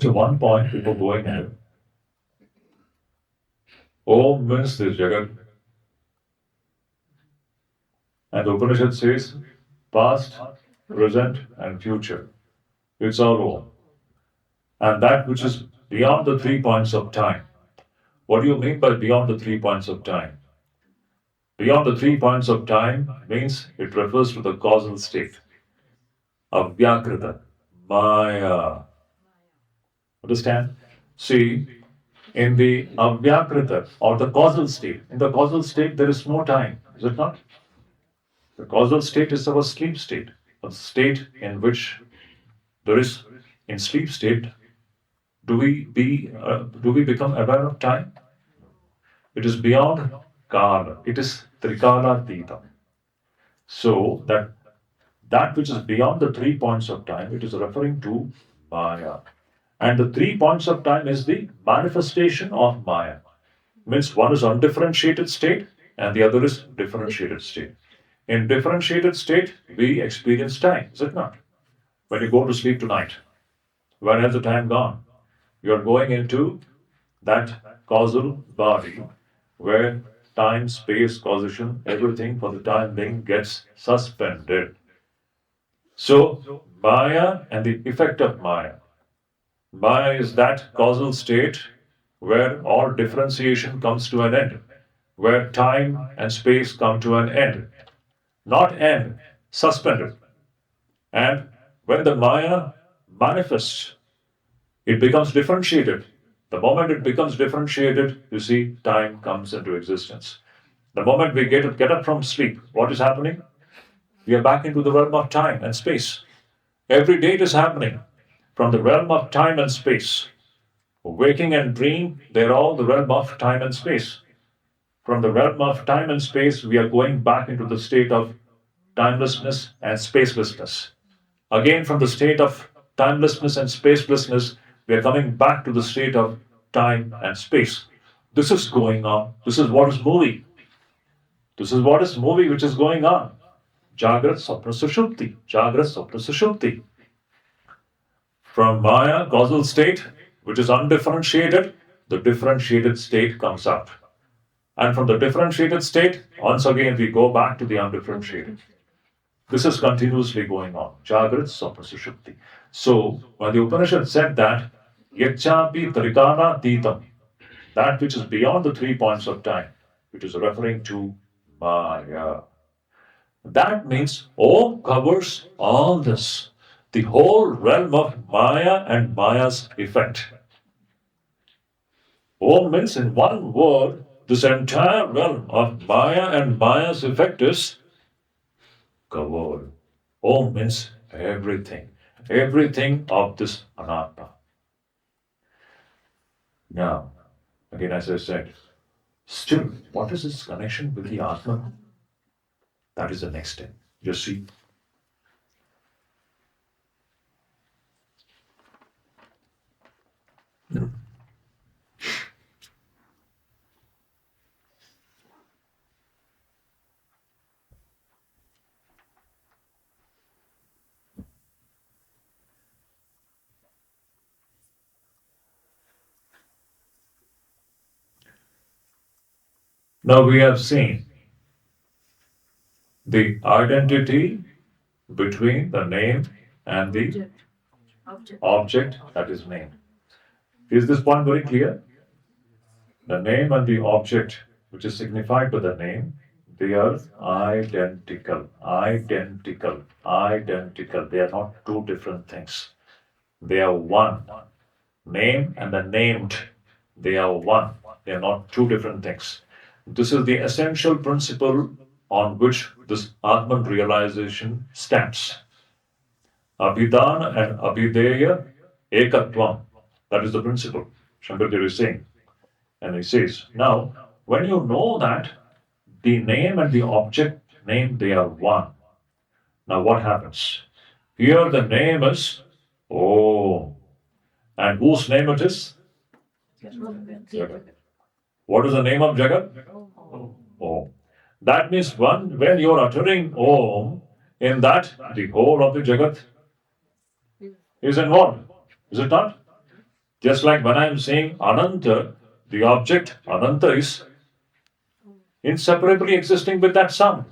So one point before going ahead. Om means this Jagat. And the Upanishad says past, present, and future. It's all Om. And that which is beyond the 3 points of time. What do you mean by beyond the 3 points of time? Beyond the 3 points of time means it refers to the causal state. Avyakrita, Maya. Understand? See, in the Avyakrita or the causal state, in the causal state there is no time, is it not? The causal state is our sleep state, a state in which there is, in sleep state, do we become aware of time? It is beyond kala. It is trikala dita. So that which is beyond the 3 points of time, it is referring to Maya. And the 3 points of time is the manifestation of Maya. Means one is undifferentiated state and the other is differentiated state. In differentiated state, we experience time, is it not? When you go to sleep tonight, where has the time gone? You're going into that causal body where time, space, causation, everything for the time being gets suspended. So, Maya and the effect of Maya. Maya is that causal state where all differentiation comes to an end, where time and space come to an end. Not end, suspended. And when the Maya manifests, it becomes differentiated. The moment it becomes differentiated, you see, time comes into existence. The moment we get up from sleep, what is happening? We are back into the realm of time and space. Every day it is happening from the realm of time and space. Waking and dream, they're all the realm of time and space. From the realm of time and space, we are going back into the state of timelessness and spacelessness. Again, from the state of timelessness and spacelessness, we are coming back to the state of time and space. This is going on. This is what is moving. This is what is moving, which is going on. Jagrat, Sapna, Sushupti. Jagrat, Sapna, Sushupti. From Maya, causal state, which is undifferentiated, the differentiated state comes up. And from the differentiated state, once again we go back to the undifferentiated. This is continuously going on. Jagrat, Sapna, Sushupti. So, when the Upanishad said that, Yachapi Trikana Titam, that which is beyond the 3 points of time, which is referring to Maya. That means Om covers all this, the whole realm of Maya and Maya's effect. Om means, in one word, this entire realm of Maya and Maya's effect is covered. Om means everything, everything of this anatta. Now, again, as I said, still, what is its connection with the Atma? That is the next step. Just see. Now we have seen the identity between the name and the object that is named. Is this point very clear? The name and the object, which is signified by the name, they are identical, identical, identical. They are not two different things. They are one. Name and the named, they are one. They are not two different things. This is the essential principle on which this Atman realization stands. Abhidana and Abhideya Ekatvam. That is the principle Shankaracharya is saying. And he says, now, when you know that the name and the object name, they are one. Now what happens? Here the name is Om. And whose name it is? Jagat. What is the name of Jagat? Om. That means when you are uttering Om, in that the whole of the Jagat is involved. Is it not? Just like when I am saying Ananta, the object Ananta is inseparably existing with that sound.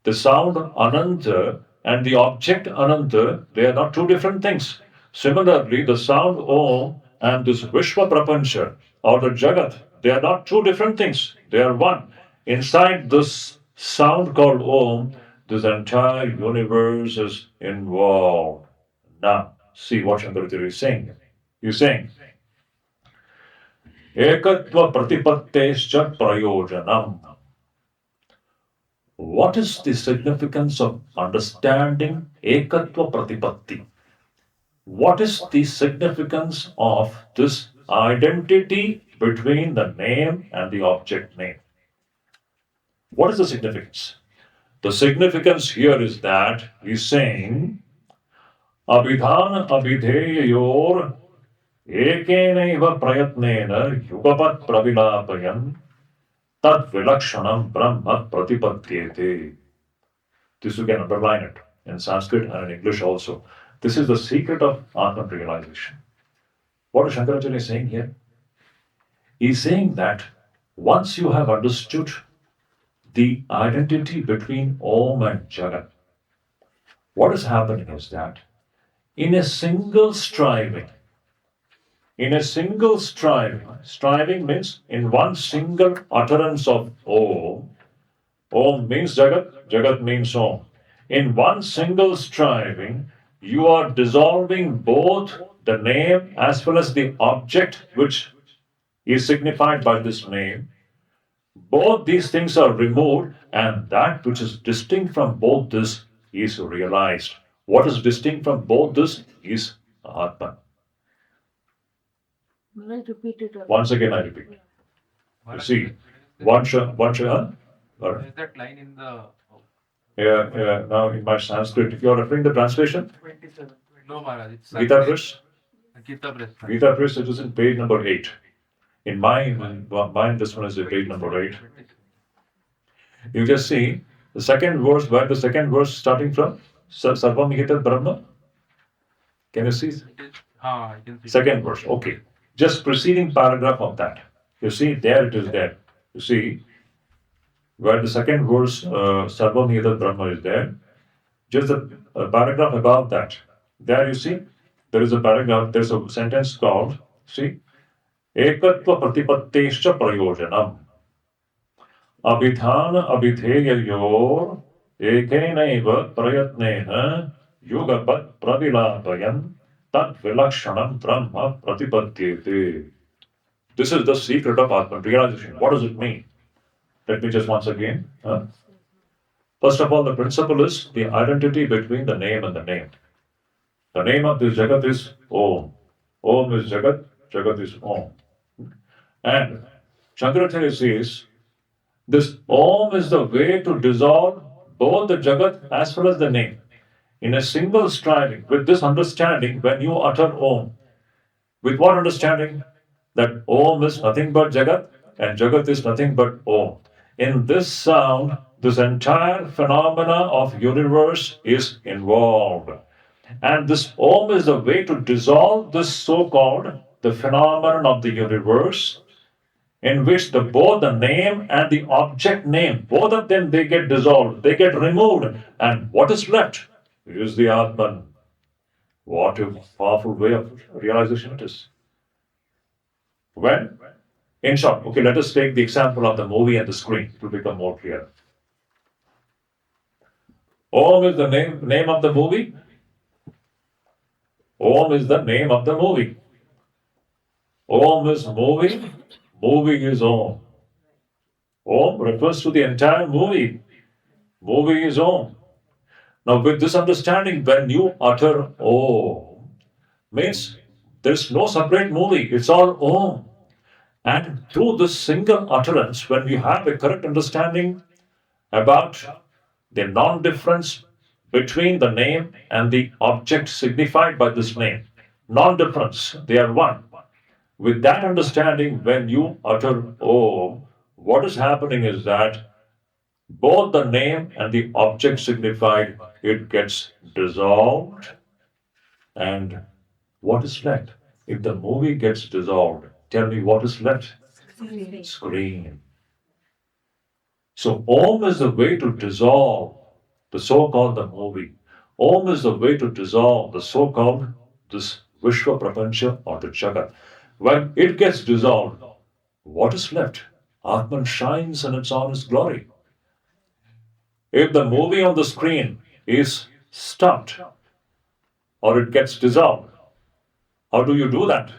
The sound Ananta and the object Ananta, they are not two different things. Similarly, the sound Om and this Vishwa Prapancha or the Jagat, they are not two different things. They are one. Inside this sound called Om, this entire universe is involved. Now, see what Shankaracharya is saying. He's saying, Ekatva pratipattescha prayojanam. What is the significance of understanding Ekatva pratipatti? What is the significance of this identity between the name and the object name? What is the significance? The significance here is that he's saying, Abhidhana abhideyayor ekenaiva prayatnena yugapat pravilapayan tad vilakshanam brahma pratipatyete. This you can underline it in Sanskrit and in English also. This is the secret of Atman realization. What is Shankaracharya saying here? He's saying that once you have understood the identity between Om and Jagat, what is happening is that in a single striving, striving means in one single utterance of Om, Om means Jagat, Jagat means Om. In one single striving, you are dissolving both the name as well as the object which is signified by this name. Both these things are removed, and that which is distinct from both this is realized. What is distinct from both this is Atman. Repeat it. Once again, I repeat. You see, one shot. Is that line in the Yeah, now in my Sanskrit, if you are referring to the translation, 27? No, Maharaj. It's Gita Press, Gita Press. Gita Press, it is in page number 8. In mine, this one is the page number 8. You just see the second verse, where the second verse starting from? Sarvam Hita Brahma. Can you see? I can see. Second verse, okay. Just preceding paragraph of that. You see, there it is there. You see, where the second verse, Sarvam Hita Brahma is there. Just a paragraph above that. There you see, there is a paragraph, there's a sentence called, see, Ekatva Pratipattescha Prayojanam. Abhidhana abhideyayor ekenaiva prayatnena yugapat pravilapayan tad vilakshanam brahma pratipatyete. This is the secret of Atman realization. What does it mean? Let me just once again. First of all, the principle is the identity between the name and the name. The name of this Jagat is Om. Om is Jagat, Jagat is Om. And Shankaracharya says, this Om is the way to dissolve both the Jagat as well as the name. In a single striving, with this understanding, when you utter Om, with what understanding? That Om is nothing but Jagat and Jagat is nothing but Om. In this sound, this entire phenomena of universe is involved. And this Om is the way to dissolve this so-called the phenomenon of the universe, in which both the name and the object name, both of them, they get dissolved, they get removed. And what is left is the Atman. What a powerful way of realization it is. When? In short, okay, let us take the example of the movie and the screen to become more clear. Om is the name of the movie. Om is the name of the movie. Om is movie. Movie is Om. Om refers to the entire movie. Movie is Om. Now, with this understanding, when you utter Om, means there's no separate movie, it's all Om. And through this single utterance, when you have a correct understanding about the non-difference between the name and the object signified by this name, non-difference, they are one. With that understanding, when you utter Om, what is happening is that both the name and the object signified, it gets dissolved. And what is left? If the movie gets dissolved, tell me what is left? Screen. So Om is the way to dissolve the so-called the movie. Om is the way to dissolve the so-called this Vishwa Prapancha or the Jagat. When it gets dissolved, what is left? Atman shines in its honest glory. If the movie on the screen is stopped or it gets dissolved, how do you do that?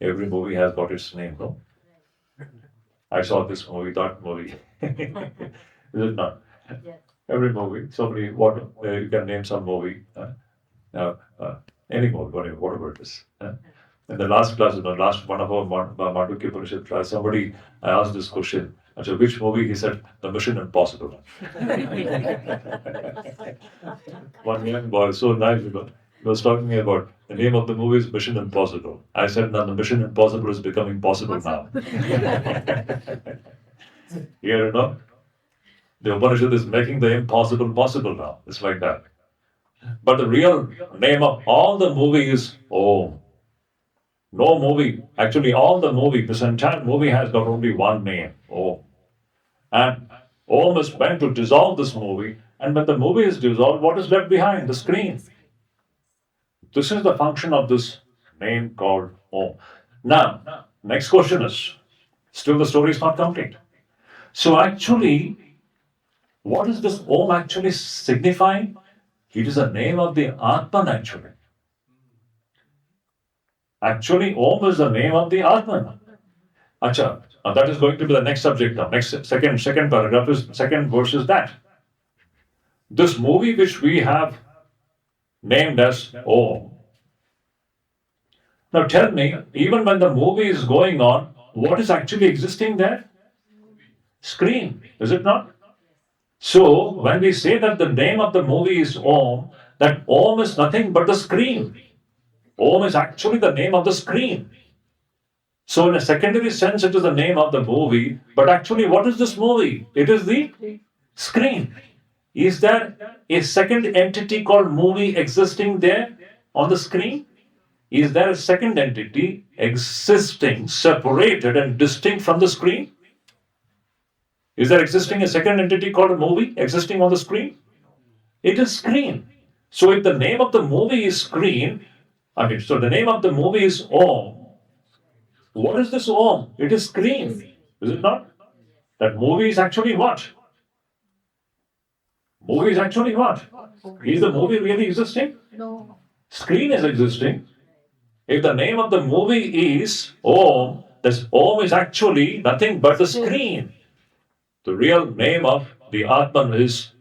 Every movie has got its name, no? I saw this movie, that movie. Is it not? Yes. Every movie, somebody, what, you can name some movie, uh, any movie, whatever it is. In the last class, in the last one of our Mandukya Upanishad class, somebody, I asked this question. I said, which movie? He said, The Mission Impossible. One young boy, so nice, because he was talking about the name of the movie is Mission Impossible. I said, now the Mission Impossible is becoming possible now. Here, you know, the Upanishad is making the impossible possible now. It's like that. But the real name of all the movie is Om. No movie, actually all the movie, this entire movie has got only one name, Om. And Om is meant to dissolve this movie, and when the movie is dissolved, what is left behind? The screen. This is the function of this name called Om. Now, next question is, still the story is not complete. So actually, what is this Om actually signifying? It is a name of the Atman actually. Actually, Om is the name of the Atman. Acha, that is going to be the next subject now. Next second paragraph is second verse is that. This movie which we have named as Om. Now tell me, even when the movie is going on, what is actually existing there? Screen, is it not? So when we say that the name of the movie is Om, that Om is nothing but the screen. Om is actually the name of the screen. So in a secondary sense, it is the name of the movie, but actually what is this movie? It is the screen. Is there a second entity called movie existing there on the screen? Is there a second entity existing, separated and distinct from the screen? Is there existing a second entity called a movie existing on the screen? It is screen. So if the name of the movie is screen, so the name of the movie is Om. What is this Om? It is screen. Is it not? That movie is actually what? Movie is actually what? Is the movie really existing? No. Screen is existing. If the name of the movie is Om, this Om is actually nothing but the screen. The real name of the Atman is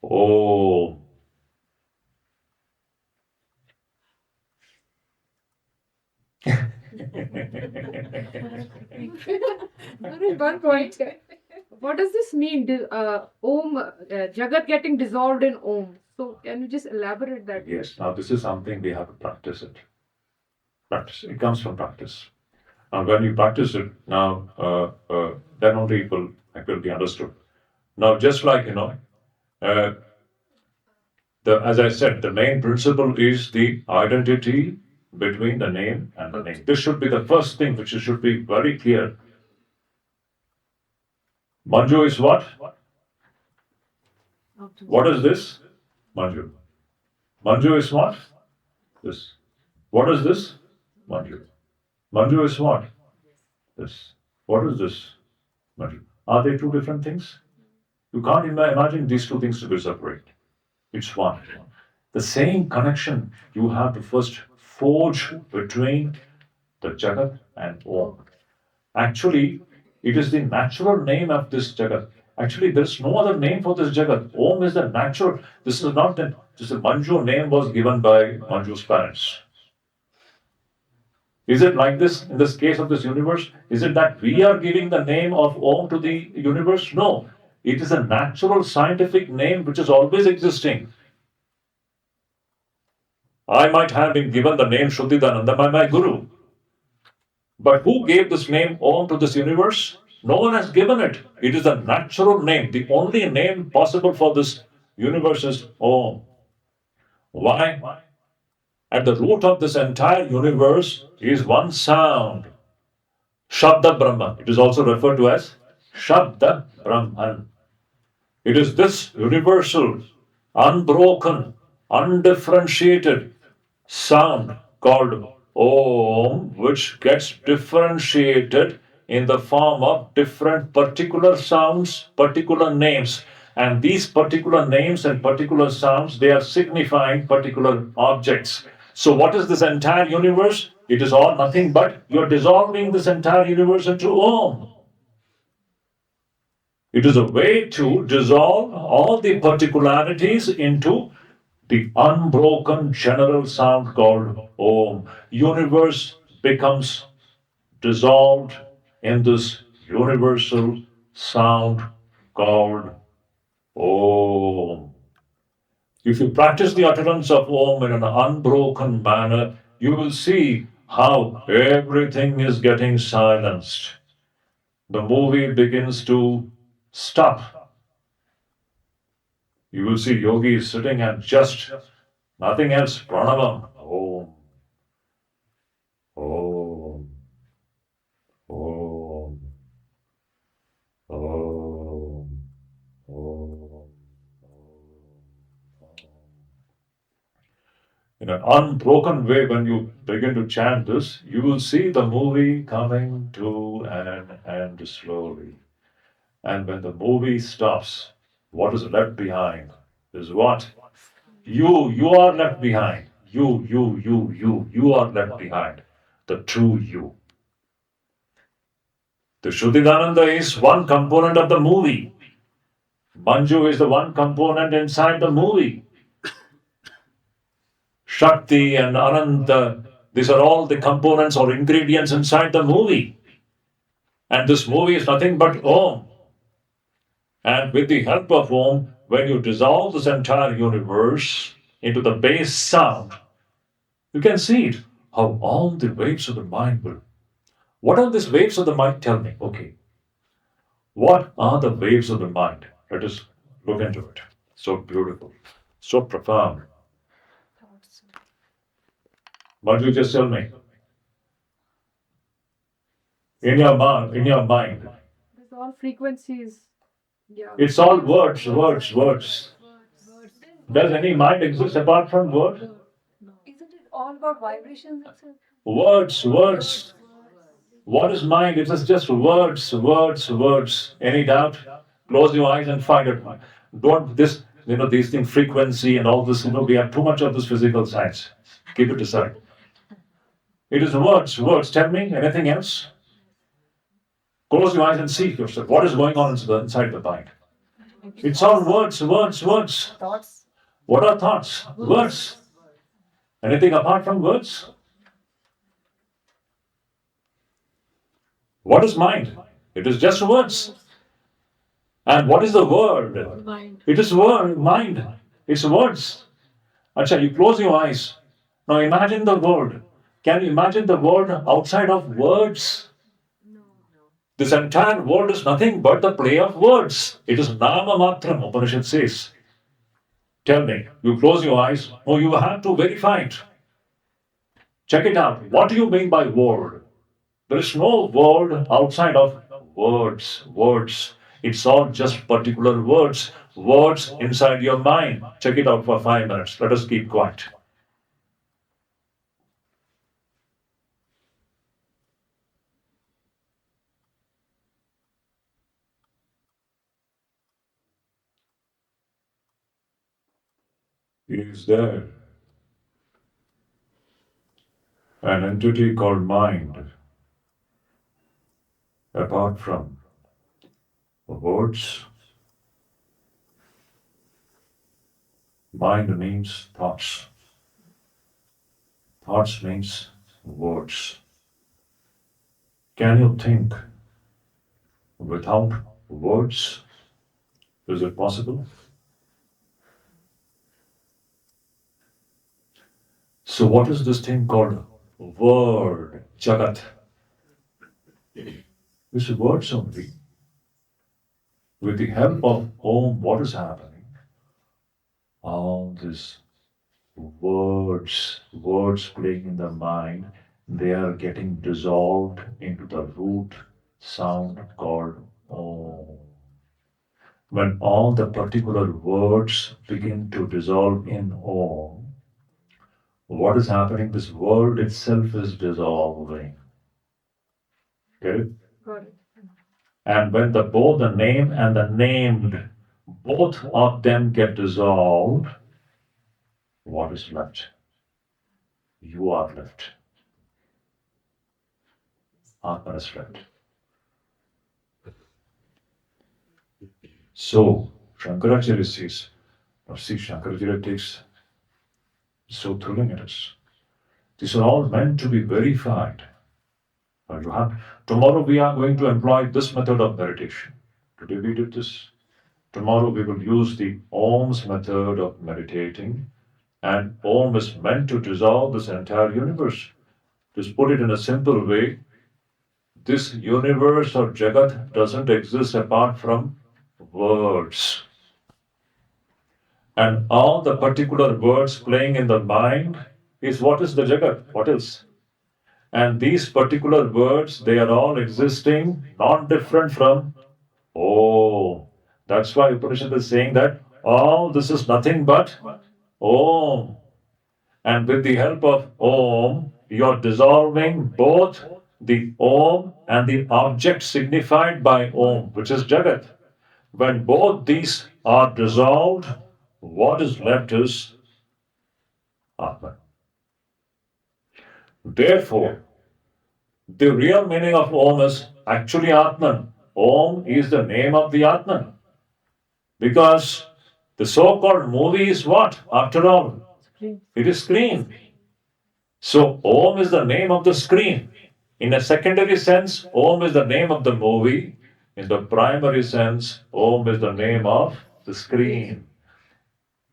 Om. One point. What does this mean? Om, Jagat getting dissolved in Om. So can you just elaborate that? Yes, now this is something we have to practice it. Practice. It comes from practice. And when you practice it, now then only it will be understood. Now, just like as I said, the main principle is the identity between the name and the name. This should be the first thing which should be very clear. Manju is what? What is this? Manju. Manju is what? This. What is this? Manju. Manju is what? This. What is this? Manju. Are they two different things? You can't imagine these two things to be separate. It's one. The same connection you have to first forge between the Jagat and Om. Actually, it is the natural name of this Jagat. Actually, there is no other name for this Jagat. Om is the natural. This is not the Manju name was given by Manju's parents. Is it like this in this case of this universe? Is it that we are giving the name of Om to the universe? No. It is a natural scientific name which is always existing. I might have been given the name Shuddhidananda by my guru. But who gave this name Om to this universe? No one has given it. It is a natural name. The only name possible for this universe is Om. Why? At the root of this entire universe is one sound. Shabda Brahman. It is also referred to as Shabda Brahman. It is this universal, unbroken, undifferentiated sound called Om, which gets differentiated in the form of different particular sounds, particular names. And these particular names and particular sounds, they are signifying particular objects. So, what is this entire universe? It is all nothing but you're dissolving this entire universe into Om. It is a way to dissolve all the particularities into the unbroken general sound called Om. Universe becomes dissolved in this universal sound called Om. If you practice the utterance of Om in an unbroken manner, you will see how everything is getting silenced. The movie begins to stop. You will see yogis sitting and just nothing else. Pranavam. Om. Om. Om. Om. Om. In an unbroken way, when you begin to chant this, you will see the movie coming to an end slowly. And when the movie stops, what is left behind is what? You are left behind. You are left behind. The true you. The Shuddhidananda is one component of the movie. Manju is the one component inside the movie. Shakti and Ananta, these are all the components or ingredients inside the movie. And this movie is nothing but Om. And with the help of Om, when you dissolve this entire universe into the base sound, you can see it, how all the waves of the mind will. What are these waves of the mind? Tell me. Okay. What are the waves of the mind? Let us look into it. So beautiful, so profound. What do you just tell me? In your mind, There's all frequencies. Yeah. it's all words. Does any mind exist apart from words? Isn't it all about vibrations itself? Words. What is mind? It is just words. Any doubt? Close your eyes and find it. Don't this, these things, frequency and all this, we have too much of this physical science. Keep it aside. It is words. Tell me, anything else? Close your eyes and see yourself. What is going on inside the mind? It's all words. Thoughts. What are thoughts? Words. Anything apart from words? What is mind? It is just words. And what is the word? Mind. It is word, mind. It's words. Acha, you close your eyes. Now imagine the world. Can you imagine the world outside of words? No. This entire world is nothing but the play of words. It is nama matram, Upanishad says. Tell me, you close your eyes. No, you have to verify it. Check it out. What do you mean by word? There is no word outside of words. It's all just particular words. Words inside your mind. Check it out for 5 minutes. Let us keep quiet. Is there an entity called mind apart from words? Mind means thoughts. Thoughts means words. Can you think without words? Is it possible? So what is this thing called word, Jagat? It's words only. With the help of Om, what is happening? All these words playing in the mind, they are getting dissolved into the root sound called Om. When all the particular words begin to dissolve in Om, what is happening? This world itself is dissolving. Okay? Got it. And when both the name and the named, both of them get dissolved, what is left? You are left. Atma is left. So, Shankaracharya says, see, Shankaracharya takes, so thrilling it is. These are all meant to be verified. Tomorrow we are going to employ this method of meditation. Today we did this. Tomorrow we will use the Om's method of meditating. And Om is meant to dissolve this entire universe. Just put it in a simple way, this universe or Jagat doesn't exist apart from words. And all the particular words playing in the mind is what is the Jagat? What else? And these particular words, they are all existing, not different from Om. That's why Upanishad is saying that all this is nothing but Om. And with the help of Om, you are dissolving both the Om and the object signified by Om, which is Jagat. When both these are dissolved, what is left is Atman. Therefore, the real meaning of Om is actually Atman. Om is the name of the Atman. Because the so-called movie is what? After all, it is screen. So Om is the name of the screen. In a secondary sense, Om is the name of the movie. In the primary sense, Om is the name of the screen.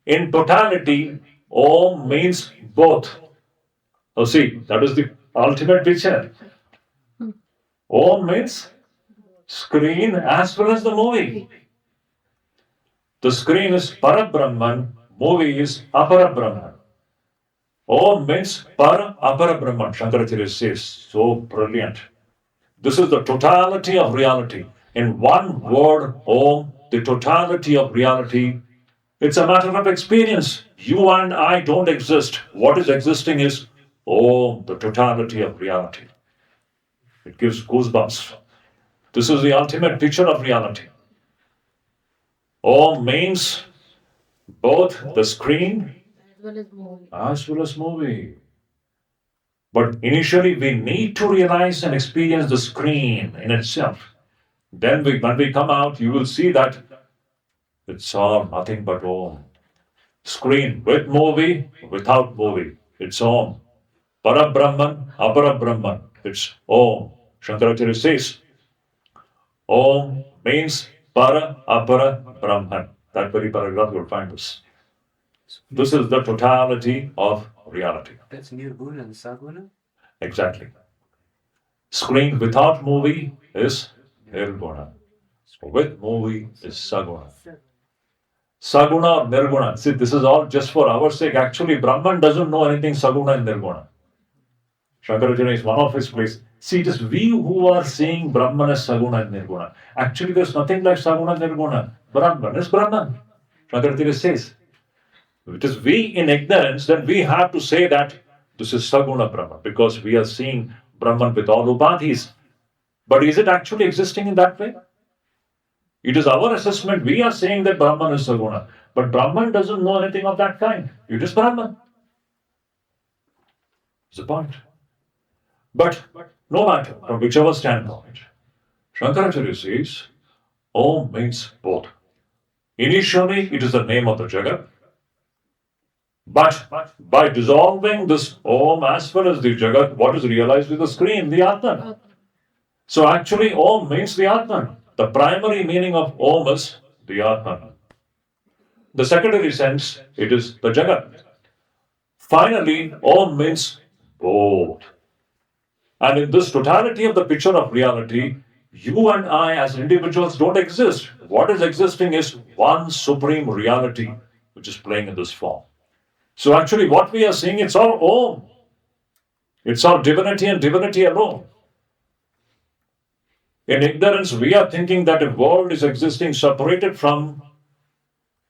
In totality, Om means both. Oh, see, that is the ultimate picture. Om means screen as well as the movie. The screen is Parabrahman, movie is Aparabrahman. Om means Para Apara Brahman, Shankaracharya says. So brilliant. This is the totality of reality. In one word, Om, the totality of reality. It's a matter of experience. You and I don't exist. What is existing is Om, the totality of reality. It gives goosebumps. This is the ultimate picture of reality. Om means both the screen as well as movie. But initially we need to realize and experience the screen in itself. Then when we come out, you will see that it's all nothing but Om. Screen with movie, without movie. It's Om. Para Brahman, Apara Brahman. It's Om. Shankaracharya says, Om means Para Apara Brahman. That very paragraph you'll find this. This is the totality of reality. That's Nirguna and Saguna? Exactly. Screen without movie is Nirguna. With movie is Saguna. Saguna or Nirguna. See, this is all just for our sake. Actually, Brahman doesn't know anything Saguna and Nirguna. Shankaracharya is one of his places. See, it is we who are seeing Brahman as Saguna and Nirguna. Actually, there's nothing like Saguna and Nirguna. Brahman is Brahman. Shankaracharya says. It is we in ignorance, then we have to say that this is Saguna Brahman, because we are seeing Brahman with all upadhis. But is it actually existing in that way? It is our assessment. We are saying that Brahman is Saguna. But Brahman doesn't know anything of that kind. It is Brahman. It's the point. But no matter from whichever standpoint, Shankaracharya says, Om means both. Initially, it is the name of the Jagat. But by dissolving this Om as well as the Jagat, what is realized with the screen? The Atman. So actually, Om means the Atman. The primary meaning of Om is the Atman. The secondary sense, it is the Jagat. Finally, Om means both. And in this totality of the picture of reality, you and I as individuals don't exist. What is existing is one supreme reality which is playing in this form. So actually what we are seeing, it's all Om. It's all divinity and divinity alone. In ignorance, we are thinking that a world is existing separated from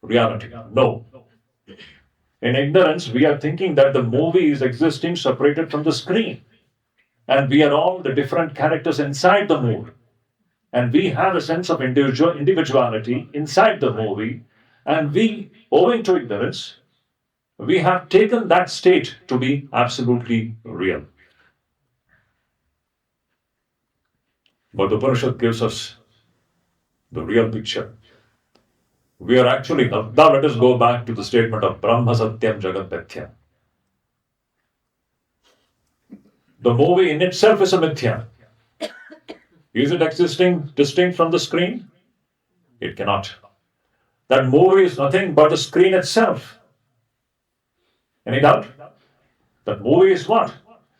reality. No. In ignorance, we are thinking that the movie is existing separated from the screen. And we are all the different characters inside the movie. and we have a sense of individuality inside the movie, and we, owing to ignorance, we have taken that state to be absolutely real. But the Upanishad gives us the real picture. We are actually, now let us go back to the statement of Brahma Satyam Jagat Mithya. The movie in itself is a mithya. Is it existing distinct from the screen? It cannot. That movie is nothing but the screen itself. Any doubt? That movie is what?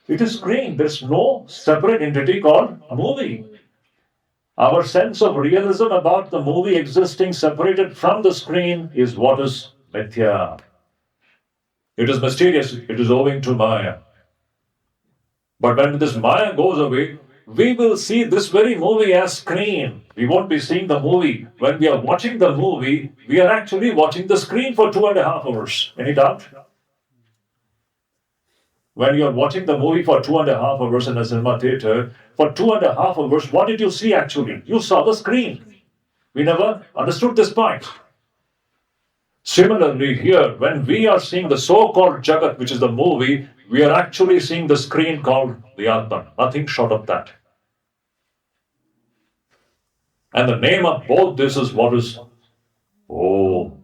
It is screen. There's no separate entity called a movie. Our sense of realism about the movie existing separated from the screen is what is mithya. It is mysterious. It is owing to Maya. But when this Maya goes away, we will see this very movie as screen. We won't be seeing the movie. When we are watching the movie, we are actually watching the screen for 2.5 hours. Any doubt? When you are watching the movie for 2.5 hours in a cinema theater, for 2.5 hours, what did you see actually? You saw the screen. We never understood this point. Similarly, here, when we are seeing the so-called Jagat, which is the movie, we are actually seeing the screen called the Atman. Nothing short of that. And the name of both this is what is Om.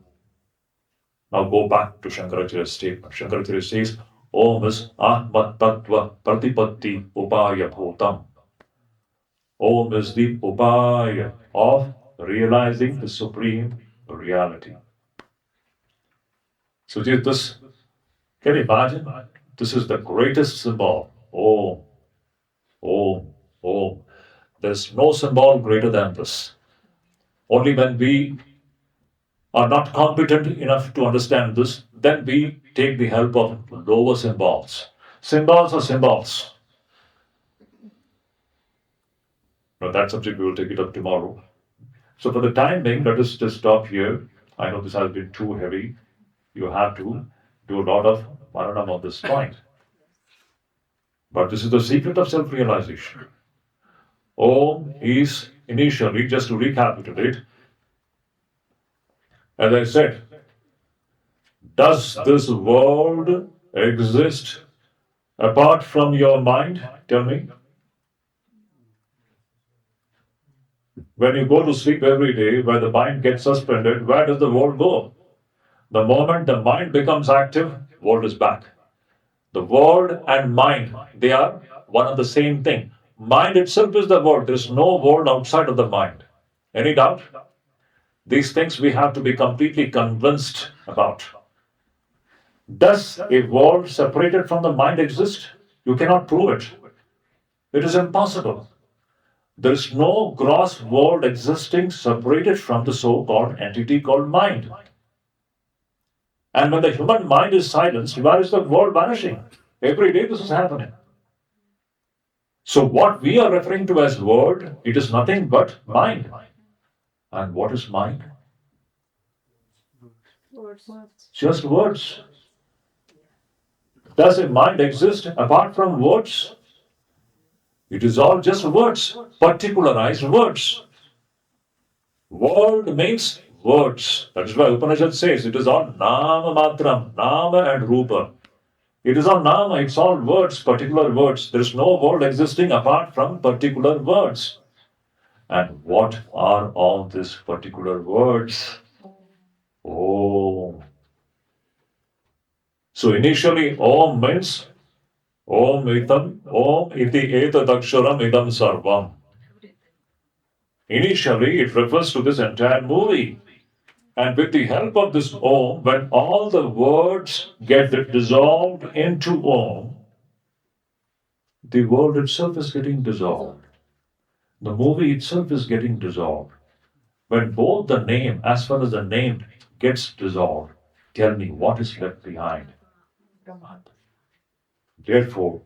Now go back to Shankaracharya's statement. Shankaracharya says, Om is Atma Tattva Pratipatti Upaya Bhutam. Om is the Upaya of realizing the supreme reality. So this, can you imagine? This is the greatest symbol. Om, Om, Om. There's no symbol greater than this. Only when we are not competent enough to understand this, then we take the help of lower symbols. Symbols are symbols. Now that subject we will take it up tomorrow. So for the time being, let us just stop here. I know this has been too heavy. You have to do a lot of maranam on this point. But this is the secret of self-realization. Om is initially, just to recapitulate, as I said, does this world exist apart from your mind? Tell me. When you go to sleep every day, where the mind gets suspended, where does the world go? The moment the mind becomes active, world is back. The world and mind, they are one and the same thing. Mind itself is the world. There is no world outside of the mind. Any doubt? These things we have to be completely convinced about. Does a world separated from the mind exist? You cannot prove it. It is impossible. There is no gross world existing separated from the so-called entity called mind. And when the human mind is silenced, where is the world vanishing? Every day this is happening. So what we are referring to as word, it is nothing but mind. And what is mind? Words. Just words. Does a mind exist apart from words? It is all just words, particularized words. Word means words. That is why Upanishad says it is all nama matram, nama and rupa. It is all nama, it's all words, particular words. There is no world existing apart from particular words. And what are all these particular words? Om. So initially, Om means Om itam, Om iti etadaksharam idam sarvam. Initially, it refers to this entire movie. And with the help of this Om, when all the words get dissolved into Om, the world itself is getting dissolved. The movie itself is getting dissolved. When both the name, as far as the name gets dissolved, tell me what is left behind. Therefore,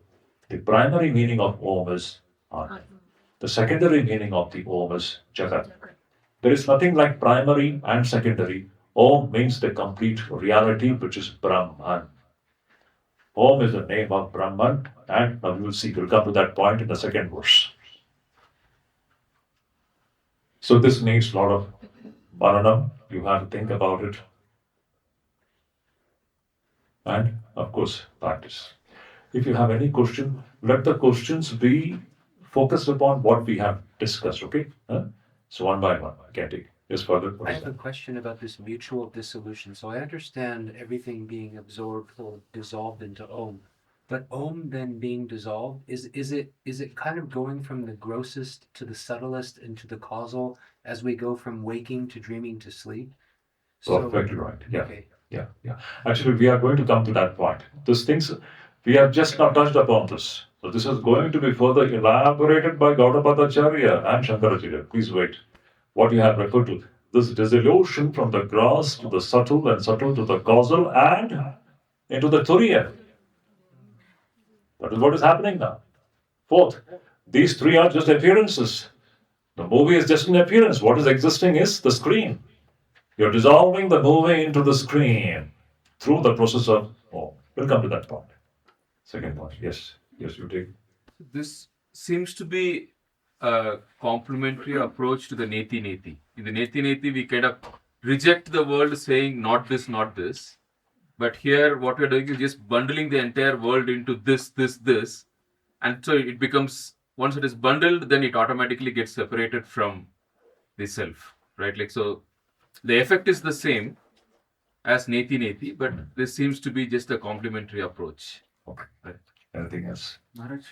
the primary meaning of Om is Atma. The secondary meaning of the Om is Jagat. There is nothing like primary and secondary. Om means the complete reality, which is Brahman. Om is the name of Brahman, and now we will see, we'll come to that point in the second verse. So this needs a lot of manana. You have to think about it. And of course, practice. If you have any question, let the questions be focused upon what we have discussed, okay? So one by one, I can take. Yes, further. I have a question about this mutual dissolution. So I understand everything being absorbed or dissolved into Om, but Om then being dissolved, is it kind of going from the grossest to the subtlest and to the causal as we go from waking to dreaming to sleep? Perfectly right. Yeah. Okay. Yeah. Actually, we are going to come to that point. These things, we have just now touched upon this. So this is going to be further elaborated by Gaudapadacharya and Shankaracharya. Please wait. What you have referred to, this dissolution from the gross to the subtle and subtle to the causal and into the Turiya. That is what is happening now. Fourth, these three are just appearances. The movie is just an appearance. What is existing is the screen. You're dissolving the movie into the screen through the process of. Oh, we'll come to that point. Second point. Yes, you take. This seems to be a complementary approach to the Neti Neti. In the Neti Neti, we kind of reject the world saying not this, not this. But here, what we're doing is just bundling the entire world into this. And so it becomes, once it is bundled, then it automatically gets separated from the self, right? Like, so the effect is the same as Neti Neti, but this seems to be just a complementary approach. Okay. Anything else? Maharaj,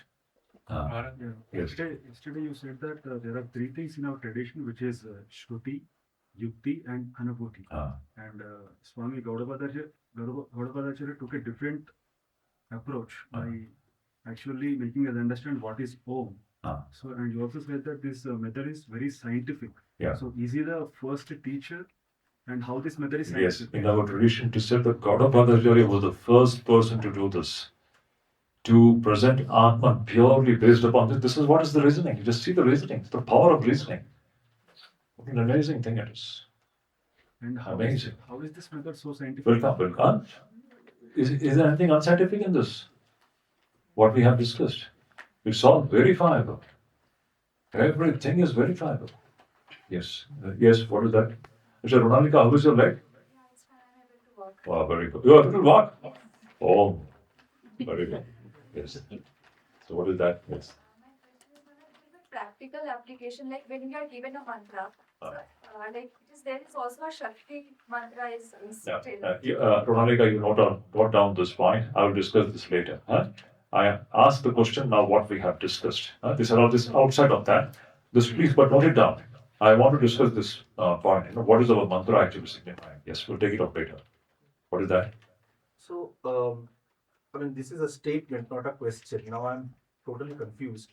Yeah. Yes. yesterday you said that there are three things in our tradition, which is Shruti, Yukti, and Anubhuti. And Swami Gaudapadacharya took a different approach by actually making us understand what is Om. So, and you also said that this method is very scientific. Yeah. So, is he the first teacher? And how this method is Yes, scientific? in our tradition, to say that Gaudapadacharya was the first person to do this, to present Atman purely based upon this. This is what is the reasoning. You just see the reasoning, the power of reasoning. What an amazing thing it is. And how Amazing. How is this method so scientific? Welcome. Is there anything unscientific in this? What we have discussed. It's all verifiable. Everything is verifiable. Yes. Yes, what is that? Mr. Ronalika, how is your leg? Yeah, it's fine. I'm able to walk. Oh, very good. You are able to walk? Oh, very good. Yes. So what is that? Yes. My question is, Maharaj, there is a practical application, like when you are given a mantra, like there is also a Shakti mantra is Yeah. still. Ronalika, you note down this point. I will discuss this later. I asked the question now what we have discussed. These are all this outside of that. This please, but note it down. I want to discuss this point. What is our mantra actually signifying? Yes, we'll take it up later. What is that? So, I mean, this is a statement, not a question. Now I'm totally confused.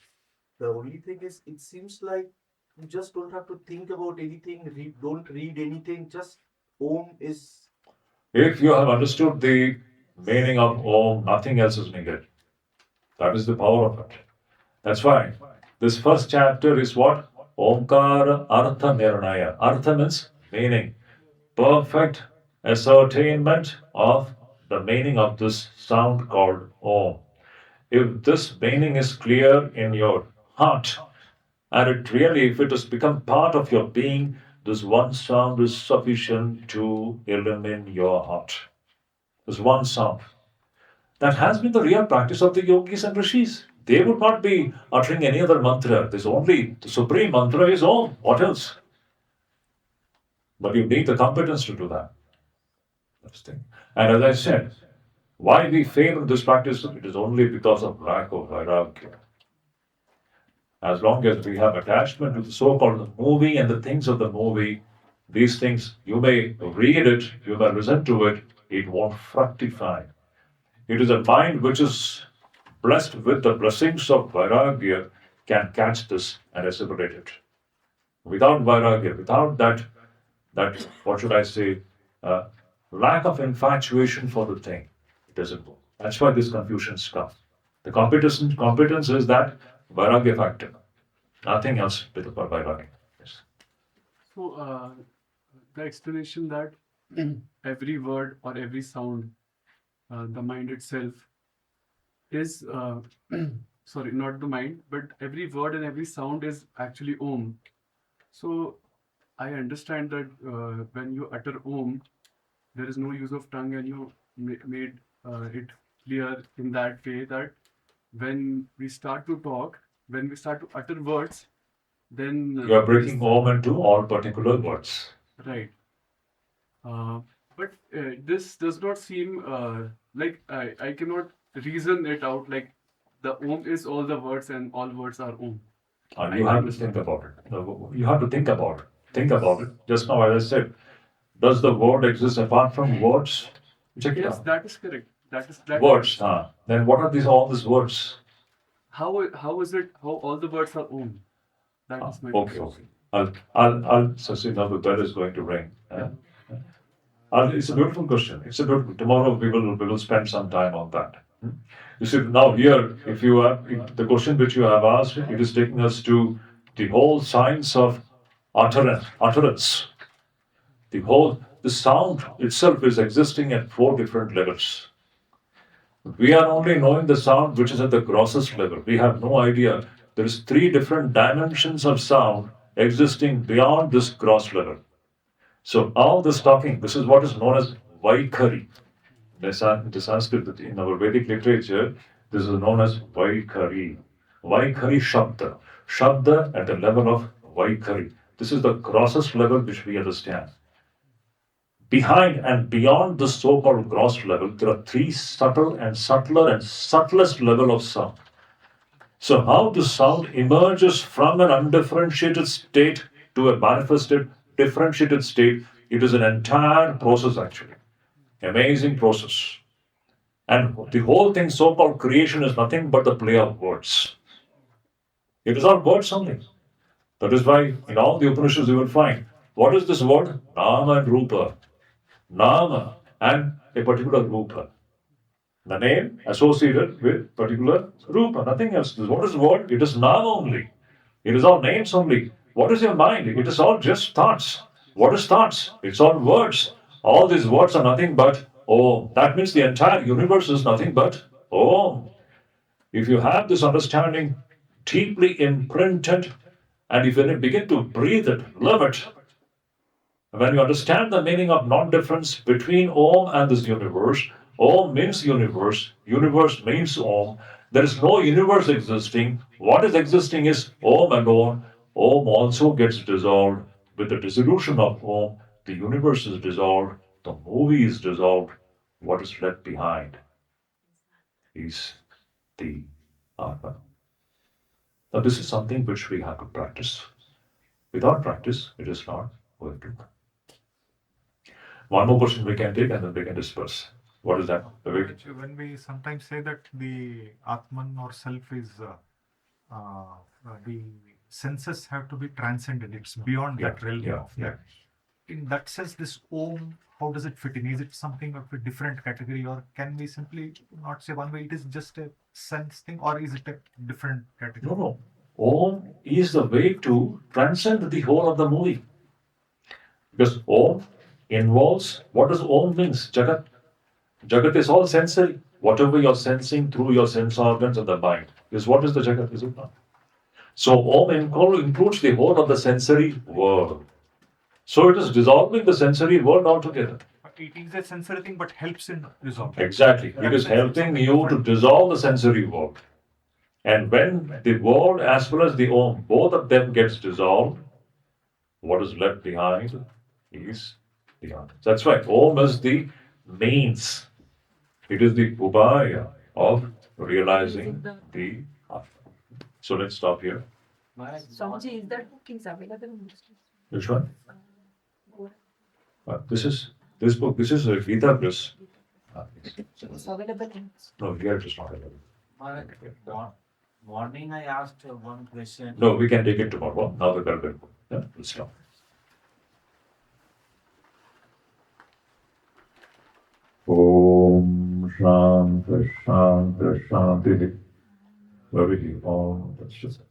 The only thing is, it seems like you just don't have to think about anything, don't read anything, just Om is. If you have understood the meaning of Om, nothing else is needed. That is the power of it. That's why this first chapter is what? Omkara Artha Nirnaya. Artha means meaning. Perfect ascertainment of the meaning of this sound called Om. If this meaning is clear in your heart, and if it has become part of your being, this one sound is sufficient to illumine your heart. This one sound. That has been the real practice of the yogis and rishis. They would not be uttering any other mantra. There's only the supreme mantra is Om. What else? But you need the competence to do that. That's the thing. And as I said, why we fail in this practice, it is only because of lack of vairagya. As long as we have attachment to the so-called movie and the things of the movie, these things, you may read it, you may listen to it, it won't fructify. It is a mind which is blessed with the blessings of vairagya can catch this and assimilate it. Without vairagya, without that what should I say, lack of infatuation for the thing, it doesn't work. That's why these confusions come. The competence is that vairagya factor. Nothing else with vairagya. Yes. So, the explanation that every word or every sound, the mind itself is, sorry, not the mind, but every word and every sound is actually Om. So, I understand that when you utter Om, there is no use of tongue, and you made it clear in that way that when we start to talk, when we start to utter words, then You are breaking Om into all particular words. right. But this does not seem like I cannot reason it out like the Om is all the words and all words are Om. And you have to think about it. You have to think about it. Think about it. Just now, as I said, does the word exist apart from words? Check it Yes, out. that is correct. That Words. Then what are all these words? how is it how all the words are Om? That is my Okay, question. okay. I'll so see now the bell is going to ring. It's a beautiful question. It's a beautiful. Tomorrow we will spend some time on that. You see now here, if the question which you have asked, it is taking us to the whole science of utterance. The sound itself is existing at 4 different levels. We are only knowing the sound which is at the grossest level. We have no idea. There is 3 different dimensions of sound existing beyond this gross level. So all this talking, this is what is known as Vaikhari. The Sanskrit, in our Vedic literature, this is known as Vaikhari. Vaikhari Shabda. Shabda at the level of Vaikhari. This is the grossest level which we understand. Behind and beyond this so-called gross level, there are 3 subtle and subtler and subtlest level of sound. So how the sound emerges from an undifferentiated state to a manifested differentiated state, it is an entire process actually. Amazing process. And the whole thing, so-called creation, is nothing but the play of words. It is all words only. That is why in all the Upanishads you will find, what is this word? Nama and Rupa. Nama and a particular Rupa. The name associated with particular Rupa, nothing else. What is the word? It is Nama only. It is all names only. What is your mind? It is all just thoughts. What is thoughts? It's all words. All these words are nothing but Om. That means the entire universe is nothing but Om. If you have this understanding deeply imprinted, and if you begin to breathe it, live it, when you understand the meaning of non-difference between Om and this universe, Om means universe, universe means Om. There is no universe existing. What is existing is Om alone. Om also gets dissolved. With the dissolution of Om, the universe is dissolved, the movie is dissolved. What is left behind is the Atma. Now, this is something which we have to practice. Without practice, it is not going to. One more question we can take and then we can disperse. What is that? When we sometimes say that the Atman or self is the senses have to be transcended, it's beyond that realm of that. In that sense, this Om, how does it fit in? Is it something of a different category, or can we simply not say one way it is just a sense thing, or is it a different category? No. Om is the way to transcend the whole of the movie. Because Om involves, what does Om means? Jagat. Jagat is all sensory. Whatever you're sensing through your sense organs and the mind is what is the Jagat, is it not? So Om includes the whole of the sensory world. So it is dissolving the sensory world altogether. It is a sensory thing, but helps in resolving. Exactly. It is helping you to dissolve the sensory world. And when the world as well as the Om, both of them gets dissolved, what is left behind is the Atma. That's why Om is the means. It is the upaya of realizing the Atma. So let's stop here. Swamiji, is that book is available in Muslims? Which one? This book. This is a Gita Press. It's available in No, here it is not available. Morning I asked one question. No, we can take it tomorrow. Now the bell will go. Yeah, we'll stop. Om Shanti Shanti Shanti. Very Om. That's just it.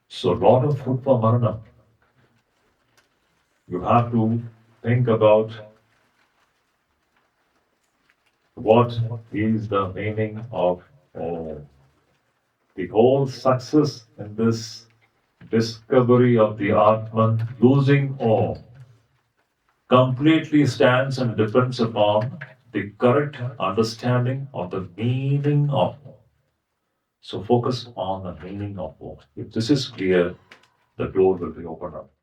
So, lot of food for Marana. You have to think about what is the meaning of Om. The whole success in this discovery of the Atman using Om completely stands and depends upon the correct understanding of the meaning of Om. So focus on the meaning of Om. If this is clear, the door will be opened up.